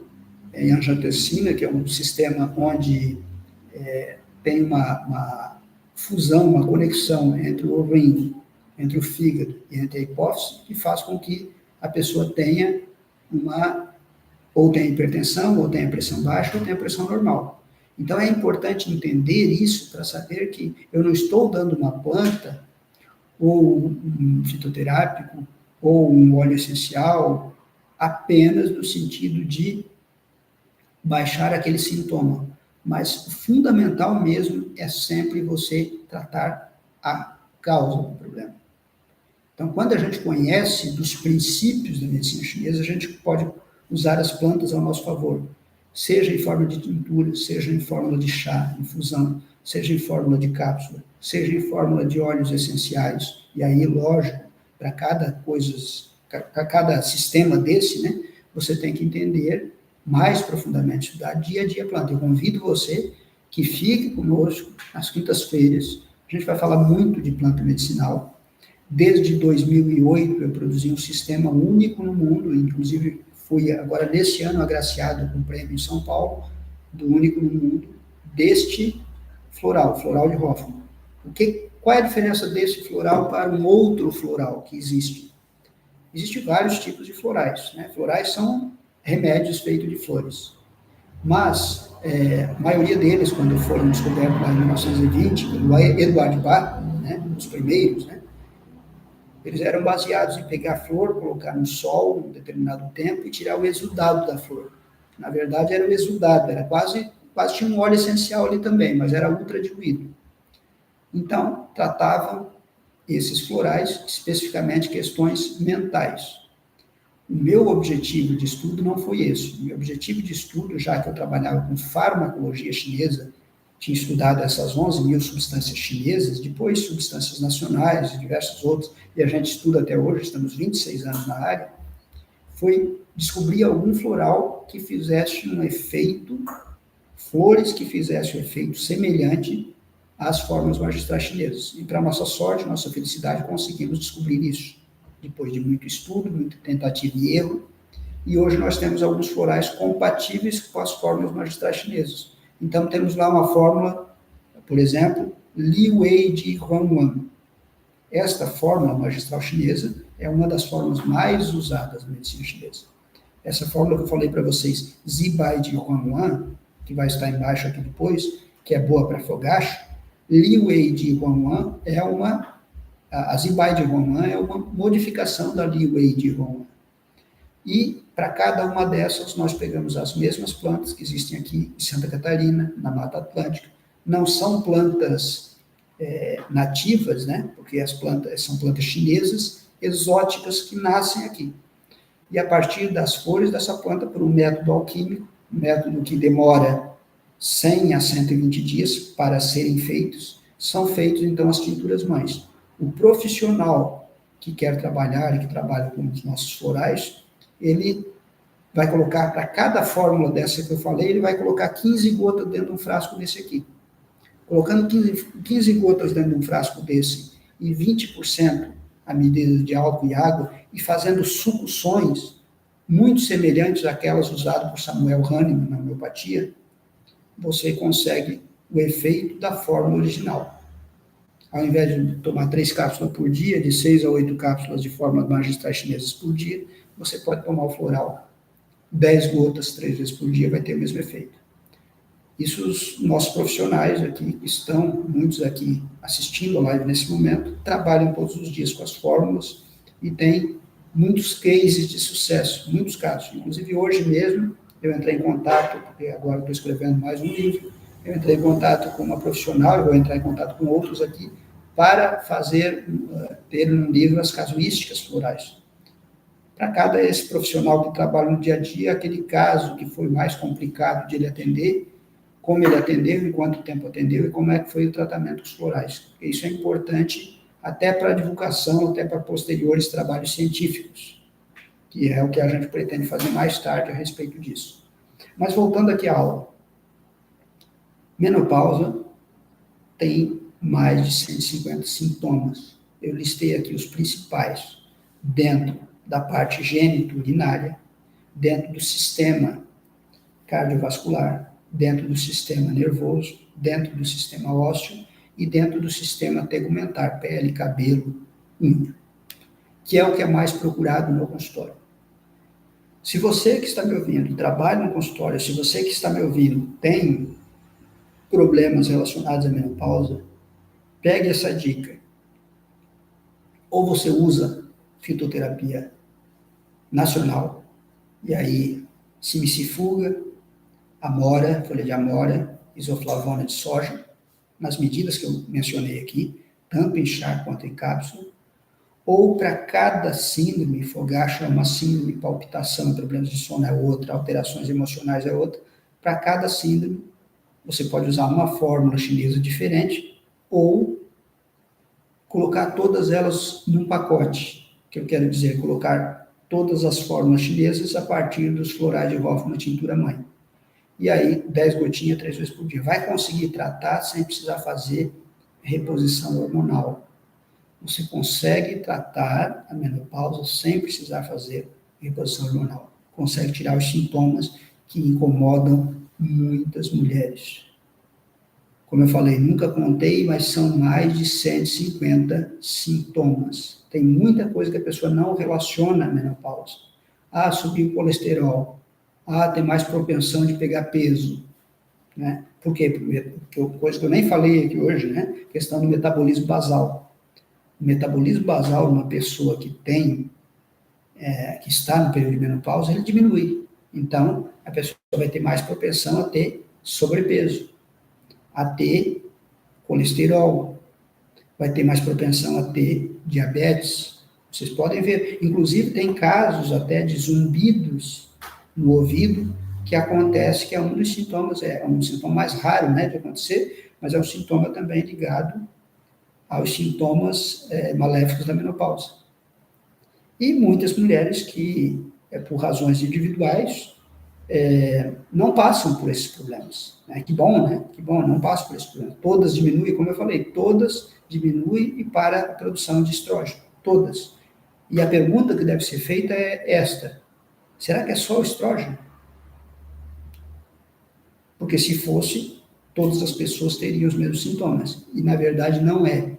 Speaker 1: e angiotensina, que é um sistema onde tem uma fusão, uma conexão entre o rim, entre o fígado e entre a hipófise, que faz com que a pessoa tenha ou tenha hipertensão, ou tenha pressão baixa, ou tenha pressão normal. Então, é importante entender isso para saber que eu não estou dando uma planta, ou um fitoterápico, ou um óleo essencial, apenas no sentido de baixar aquele sintoma. Mas o fundamental mesmo é sempre você tratar a causa do problema. Então, quando a gente conhece dos princípios da medicina chinesa, a gente pode usar as plantas ao nosso favor, seja em forma de tintura, seja em fórmula de chá, infusão, seja em fórmula de cápsula, seja em fórmula de óleos essenciais. E aí, lógico, para cada sistema desse, né, você tem que entender mais profundamente, estudar dia a dia a planta. Eu convido você que fique conosco nas quintas-feiras. A gente vai falar muito de planta medicinal. Desde 2008, eu produzi um sistema único no mundo, inclusive fui agora nesse ano agraciado com o prêmio em São Paulo, do único no mundo, deste floral de Hoffmann. Qual é a diferença desse floral para um outro floral que existe? Existem vários tipos de florais, né? Florais são remédios feitos de flores. Mas a maioria deles, quando foram descobertos lá em 1920, pelo Eduard Bach, né, os primeiros, né, eles eram baseados em pegar a flor, colocar no sol um determinado tempo e tirar o exudado da flor. Na verdade, era o exudado, era quase tinha um óleo essencial ali também, mas era ultra diluído. Então, tratavam esses florais, especificamente questões mentais. O meu objetivo de estudo não foi esse. O meu objetivo de estudo, já que eu trabalhava com farmacologia chinesa, tinha estudado essas 11.000 substâncias chinesas, depois substâncias nacionais e diversos outros, e a gente estuda até hoje, estamos 26 anos na área, foi descobrir algum floral que fizesse um efeito, flores que fizessem um efeito semelhante às formas magistrais chinesas. E para nossa sorte, nossa felicidade, conseguimos descobrir isso, depois de muito estudo, muita tentativa e erro, e hoje nós temos alguns florais compatíveis com as formas magistrais chinesas. Então, temos lá uma fórmula, por exemplo, Li Wei de Huangwan. Esta fórmula magistral chinesa é uma das formas mais usadas na medicina chinesa. Essa fórmula que eu falei para vocês, Zibai de Huangwan, que vai estar embaixo aqui depois, que é boa para fogacho, Li Wei de Huangwan a Zibai de Huangwan é uma modificação da Li Wei de Huangwan. E para cada uma dessas, nós pegamos as mesmas plantas que existem aqui em Santa Catarina, na Mata Atlântica. Não são plantas nativas, né? Porque as plantas são plantas chinesas, exóticas, que nascem aqui. E a partir das folhas dessa planta, por um método alquímico, um método que demora 100 a 120 dias para serem feitos, são feitos, então, as tinturas mães. O profissional que quer trabalhar e que trabalha com os nossos florais, ele vai colocar, para cada fórmula dessa que eu falei, ele vai colocar 15 gotas dentro de um frasco desse aqui. Colocando 15 gotas dentro de um frasco desse e 20% a medida de álcool e água, e fazendo sucções muito semelhantes àquelas usadas por Samuel Hahnemann na homeopatia, você consegue o efeito da fórmula original. Ao invés de tomar 3 cápsulas por dia, de 6 a 8 cápsulas de fórmulas magistrais chinesas por dia, você pode tomar o floral 10 gotas 3 vezes por dia, vai ter o mesmo efeito. Isso os nossos profissionais aqui, que estão, muitos aqui assistindo a live nesse momento, trabalham todos os dias com as fórmulas e tem muitos cases de sucesso, muitos casos. Inclusive hoje mesmo, eu entrei em contato, porque agora estou escrevendo mais um livro, eu entrei em contato com uma profissional, eu vou entrar em contato com outros aqui, para ter um livro as casuísticas florais. Para cada esse profissional que trabalha no dia a dia, aquele caso que foi mais complicado de ele atender, como ele atendeu, em quanto tempo atendeu e como é que foi o tratamento dos florais. Isso é importante até para a divulgação, até para posteriores trabalhos científicos, que é o que a gente pretende fazer mais tarde a respeito disso. Mas voltando aqui à aula, menopausa tem mais de 150 sintomas. Eu listei aqui os principais dentro da parte gênito-urinária, dentro do sistema cardiovascular, dentro do sistema nervoso, dentro do sistema ósseo e dentro do sistema tegumentar, pele, cabelo, unha, que é o que é mais procurado no consultório. Se você que está me ouvindo trabalha no consultório, se você que está me ouvindo tem problemas relacionados à menopausa, pegue essa dica. Ou você usa fitoterapia nacional, e aí simicifuga, amora, folha de amora, isoflavona de soja, nas medidas que eu mencionei aqui, tanto em chá quanto em cápsula, ou para cada síndrome, fogacho é uma síndrome, palpitação, problemas de sono é outra, alterações emocionais é outra, para cada síndrome, você pode usar uma fórmula chinesa diferente, ou colocar todas elas num pacote, que eu quero dizer, colocar todas as fórmulas chinesas a partir dos florais de Hoffmann tintura mãe. E aí, 10 gotinhas 3 vezes por dia. Vai conseguir tratar sem precisar fazer reposição hormonal. Você consegue tratar a menopausa sem precisar fazer reposição hormonal. Consegue tirar os sintomas que incomodam muitas mulheres. Como eu falei, nunca contei, mas são mais de 150 sintomas. Tem muita coisa que a pessoa não relaciona à menopausa. Ah, subiu o colesterol. Ah, tem mais propensão de pegar peso. Né? Por quê? Porque coisa que eu nem falei aqui hoje, né? Questão do metabolismo basal. O metabolismo basal de uma pessoa que que está no período de menopausa, ele diminui. Então, a pessoa vai ter mais propensão a ter sobrepeso, a ter colesterol, vai ter mais propensão a ter diabetes. Vocês podem ver, inclusive tem casos até de zumbidos no ouvido, que acontece, que é um dos sintomas, é um sintoma mais raro, né, de acontecer, mas é um sintoma também ligado aos sintomas maléficos da menopausa. E muitas mulheres que, por razões individuais, não passam por esses problemas. Né? Que bom, né? Que bom, não passam por esses problemas. Todas diminuem, como eu falei, todas diminuem e para a produção de estrógeno. Todas. E a pergunta que deve ser feita é esta: será que é só o estrógeno? Porque se fosse, todas as pessoas teriam os mesmos sintomas. E, na verdade, não é.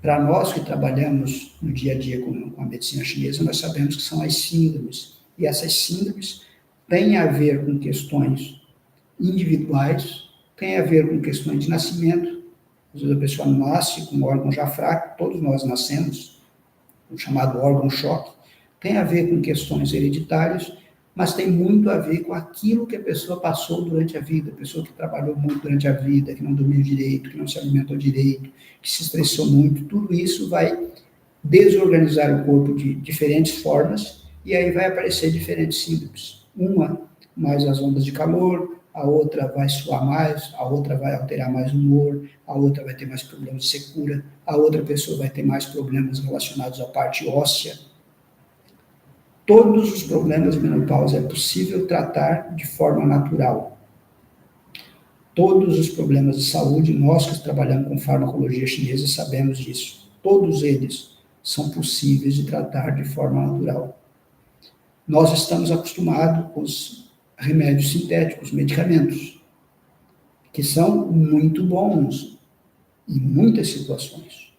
Speaker 1: Para nós que trabalhamos no dia a dia com a medicina chinesa, nós sabemos que são as síndromes. E essas síndromes têm a ver com questões individuais, têm a ver com questões de nascimento. Às vezes a pessoa nasce com um órgão já fraco, todos nós nascemos, o chamado órgão choque. tem a ver com questões hereditárias, mas tem muito a ver com aquilo que a pessoa passou durante a vida, a pessoa que trabalhou muito durante a vida, que não dormiu direito, que não se alimentou direito, que se estressou muito, tudo isso vai desorganizar o corpo de diferentes formas e aí vai aparecer diferentes síndromes. Uma, mais as ondas de calor, a outra vai suar mais, a outra vai alterar mais o humor, a outra vai ter mais problemas de secura, a outra pessoa vai ter mais problemas relacionados à parte óssea. Todos os problemas de menopausa é possível tratar de forma natural. Todos os problemas de saúde, nós que trabalhamos com farmacologia chinesa sabemos disso. Todos eles são possíveis de tratar de forma natural. Nós estamos acostumados com os remédios sintéticos, medicamentos, que são muito bons em muitas situações,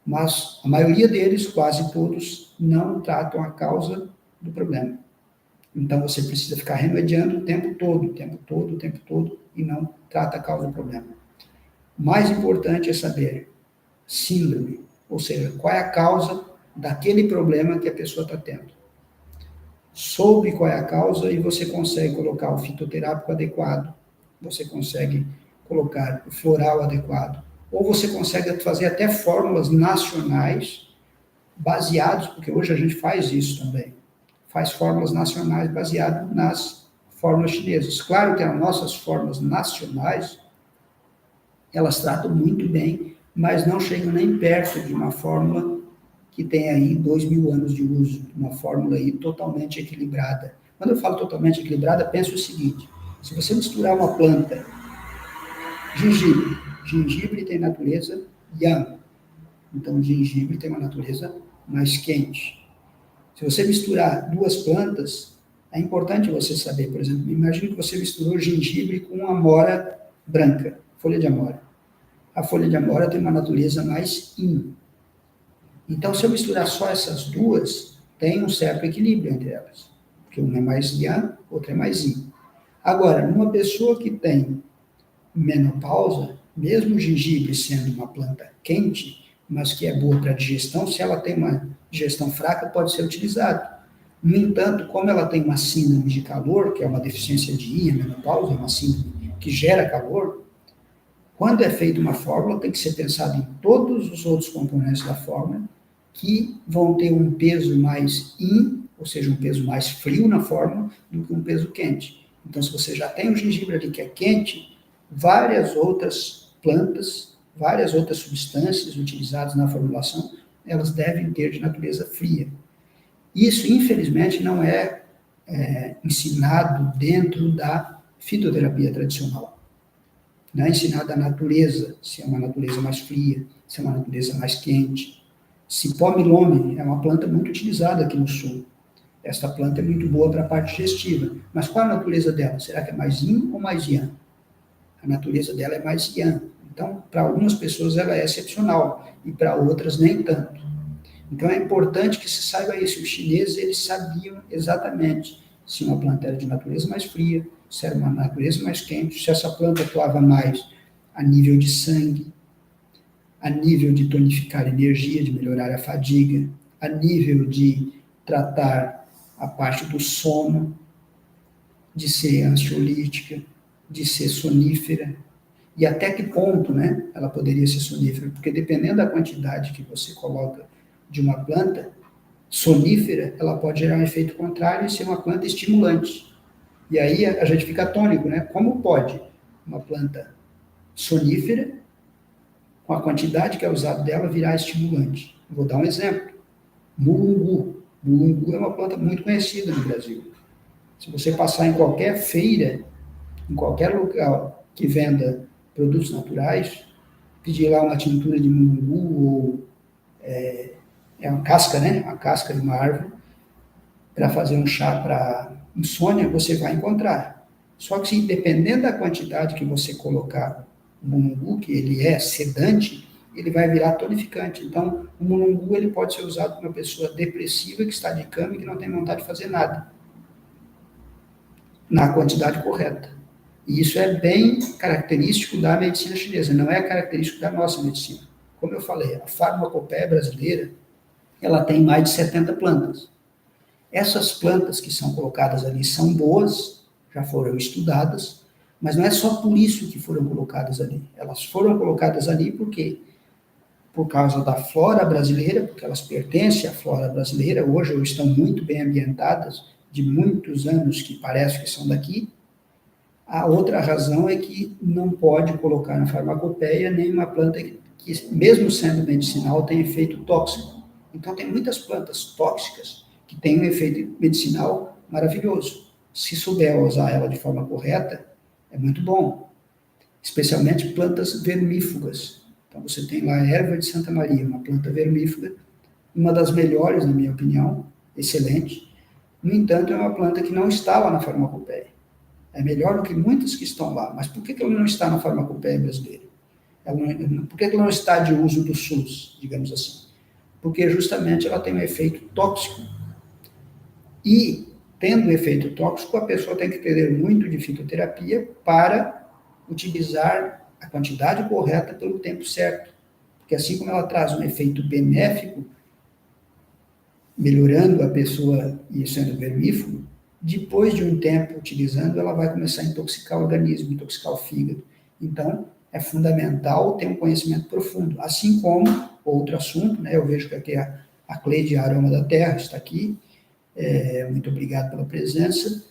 Speaker 1: mas a maioria deles, quase todos, não tratam a causa do problema. Então você precisa ficar remediando o tempo todo, e não trata a causa do problema. O mais importante é saber síndrome, ou seja, qual é a causa daquele problema que a pessoa está tendo. Soube qual é a causa e você consegue colocar o fitoterápico adequado, você consegue colocar o floral adequado, ou você consegue fazer até fórmulas nacionais baseadas, porque hoje a gente faz isso também, faz fórmulas nacionais baseadas nas fórmulas chinesas. Claro que as nossas fórmulas nacionais, elas tratam muito bem, mas não chegam nem perto de uma fórmula que tem aí 2.000 anos de uso, uma fórmula aí totalmente equilibrada. Quando eu falo totalmente equilibrada, pensa o seguinte, se você misturar uma planta, gengibre tem natureza yang, então gengibre tem uma natureza mais quente. Se você misturar duas plantas, é importante você saber, por exemplo, imagine que você misturou gengibre com amora branca, folha de amora. A folha de amora tem uma natureza mais yin. Então, se eu misturar só essas duas, tem um certo equilíbrio entre elas. Porque uma é mais yang, outra é mais yin. Agora, numa pessoa que tem menopausa, mesmo o gengibre sendo uma planta quente, mas que é boa para digestão, se ela tem uma digestão fraca, pode ser utilizado. No entanto, como ela tem uma síndrome de calor, que é uma deficiência de yin, a menopausa, é uma síndrome que gera calor, quando é feita uma fórmula, tem que ser pensado em todos os outros componentes da fórmula, que vão ter um peso mais yin, ou seja, um peso mais frio na fórmula, do que um peso quente. Então, se você já tem o gengibre ali que é quente, várias outras plantas, várias outras substâncias utilizadas na formulação, elas devem ter de natureza fria. Isso, infelizmente, não é ensinado dentro da fitoterapia tradicional. Não é ensinado a natureza, se é uma natureza mais fria, se é uma natureza mais quente. Cipó milome é uma planta muito utilizada aqui no sul. Esta planta é muito boa para a parte digestiva. Mas qual a natureza dela? Será que é mais yin ou mais yang? A natureza dela é mais yang. Então, para algumas pessoas ela é excepcional e para outras nem tanto. Então é importante que se saiba isso. Os chineses, eles sabiam exatamente se uma planta era de natureza mais fria, se era uma natureza mais quente, se essa planta atuava mais a nível de sangue, a nível de tonificar a energia, de melhorar a fadiga, a nível de tratar a parte do sono, de ser ansiolítica, de ser sonífera, e até que ponto, né, ela poderia ser sonífera, porque dependendo da quantidade que você coloca de uma planta sonífera, ela pode gerar um efeito contrário e ser uma planta estimulante. E aí a gente fica atônico, né? Como pode uma planta sonífera, com a quantidade que é usada dela, virar estimulante? Vou dar um exemplo. Mulungu. Mulungu é uma planta muito conhecida no Brasil. Se você passar em qualquer feira, em qualquer local que venda produtos naturais, pedir lá uma tintura de mulungu ou uma casca, né? A casca de uma árvore, para fazer um chá para insônia, você vai encontrar. Só que, dependendo da quantidade que você colocar no mulungu, que ele é sedante, ele vai virar tonificante. Então, o mulungu ele pode ser usado por uma pessoa depressiva que está de cama e que não tem vontade de fazer nada, na quantidade correta. E isso é bem característico da medicina chinesa, não é característico da nossa medicina. Como eu falei, a farmacopeia brasileira, ela tem mais de 70 plantas. Essas plantas que são colocadas ali são boas, já foram estudadas, mas não é só por isso que foram colocadas ali. Elas foram colocadas ali porque por causa da flora brasileira, porque elas pertencem à flora brasileira, hoje estão muito bem ambientadas, de muitos anos que parece que são daqui. A outra razão é que não pode colocar na farmacopeia nenhuma planta que, mesmo sendo medicinal, tem efeito tóxico. Então, tem muitas plantas tóxicas que têm um efeito medicinal maravilhoso. Se souber usar ela de forma correta, é muito bom. Especialmente plantas vermífugas. Então, você tem lá a erva de Santa Maria, uma planta vermífuga, uma das melhores, na minha opinião, excelente. No entanto, é uma planta que não está lá na farmacopeia. É melhor do que muitas que estão lá. Mas por que ela não está na farmacopeia brasileira? Por que ela não está de uso do SUS, digamos assim? Porque justamente ela tem um efeito tóxico. E, tendo um efeito tóxico, a pessoa tem que ter muito de fitoterapia para utilizar a quantidade correta pelo tempo certo. Porque assim como ela traz um efeito benéfico, melhorando a pessoa e sendo vermífugo, depois de um tempo utilizando, ela vai começar a intoxicar o organismo, intoxicar o fígado. Então, é fundamental ter um conhecimento profundo. Assim como, outro assunto, né, eu vejo que aqui a Cleide Aroma da Terra está aqui, muito obrigado pela presença,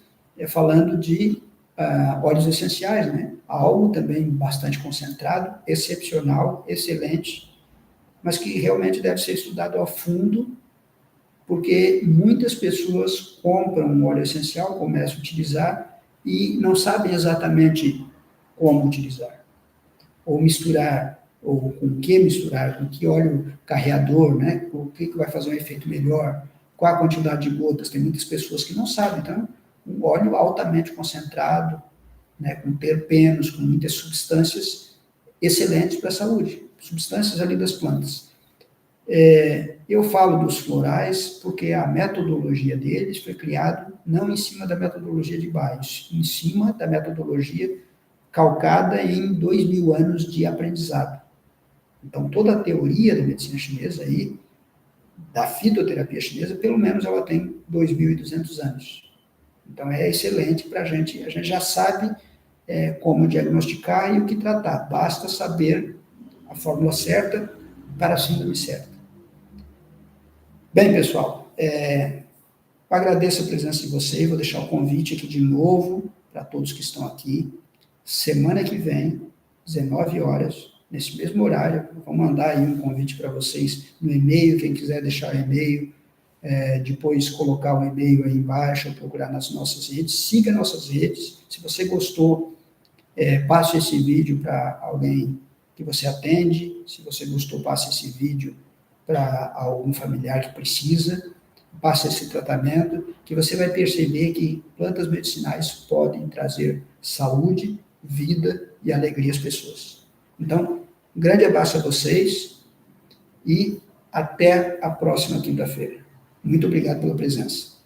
Speaker 1: falando de óleos essenciais, né? Algo também bastante concentrado, excepcional, excelente, mas que realmente deve ser estudado a fundo, porque muitas pessoas compram um óleo essencial, começam a utilizar e não sabem exatamente como utilizar, ou misturar, ou com que misturar, com que óleo carreador, né? O que vai fazer um efeito melhor, qual a quantidade de gotas, tem muitas pessoas que não sabem, então, um óleo altamente concentrado, né, com terpenos, com muitas substâncias excelentes para a saúde, substâncias ali das plantas. Eu falo dos florais porque a metodologia deles foi criada não em cima da metodologia de Bayes, em cima da metodologia calcada em 2000 anos de aprendizado. Então, toda a teoria da medicina chinesa aí, da fitoterapia chinesa, pelo menos ela tem 2.200 anos. Então, é excelente para a gente já sabe como diagnosticar e o que tratar. Basta saber a fórmula certa para a síndrome certa. Bem, pessoal, agradeço a presença de vocês, vou deixar o convite aqui de novo para todos que estão aqui. Semana que vem, 19 horas, nesse mesmo horário, vou mandar aí um convite para vocês no e-mail, quem quiser deixar o e-mail, depois colocar o e-mail aí embaixo, procurar nas nossas redes, siga nossas redes. Se você gostou, passe esse vídeo para alguém que você atende. Se você gostou, passe esse vídeo para algum familiar que precisa. Passe esse tratamento, que você vai perceber que plantas medicinais podem trazer saúde, vida e alegria às pessoas. Então, um grande abraço a vocês e até a próxima quinta-feira. Muito obrigado pela presença.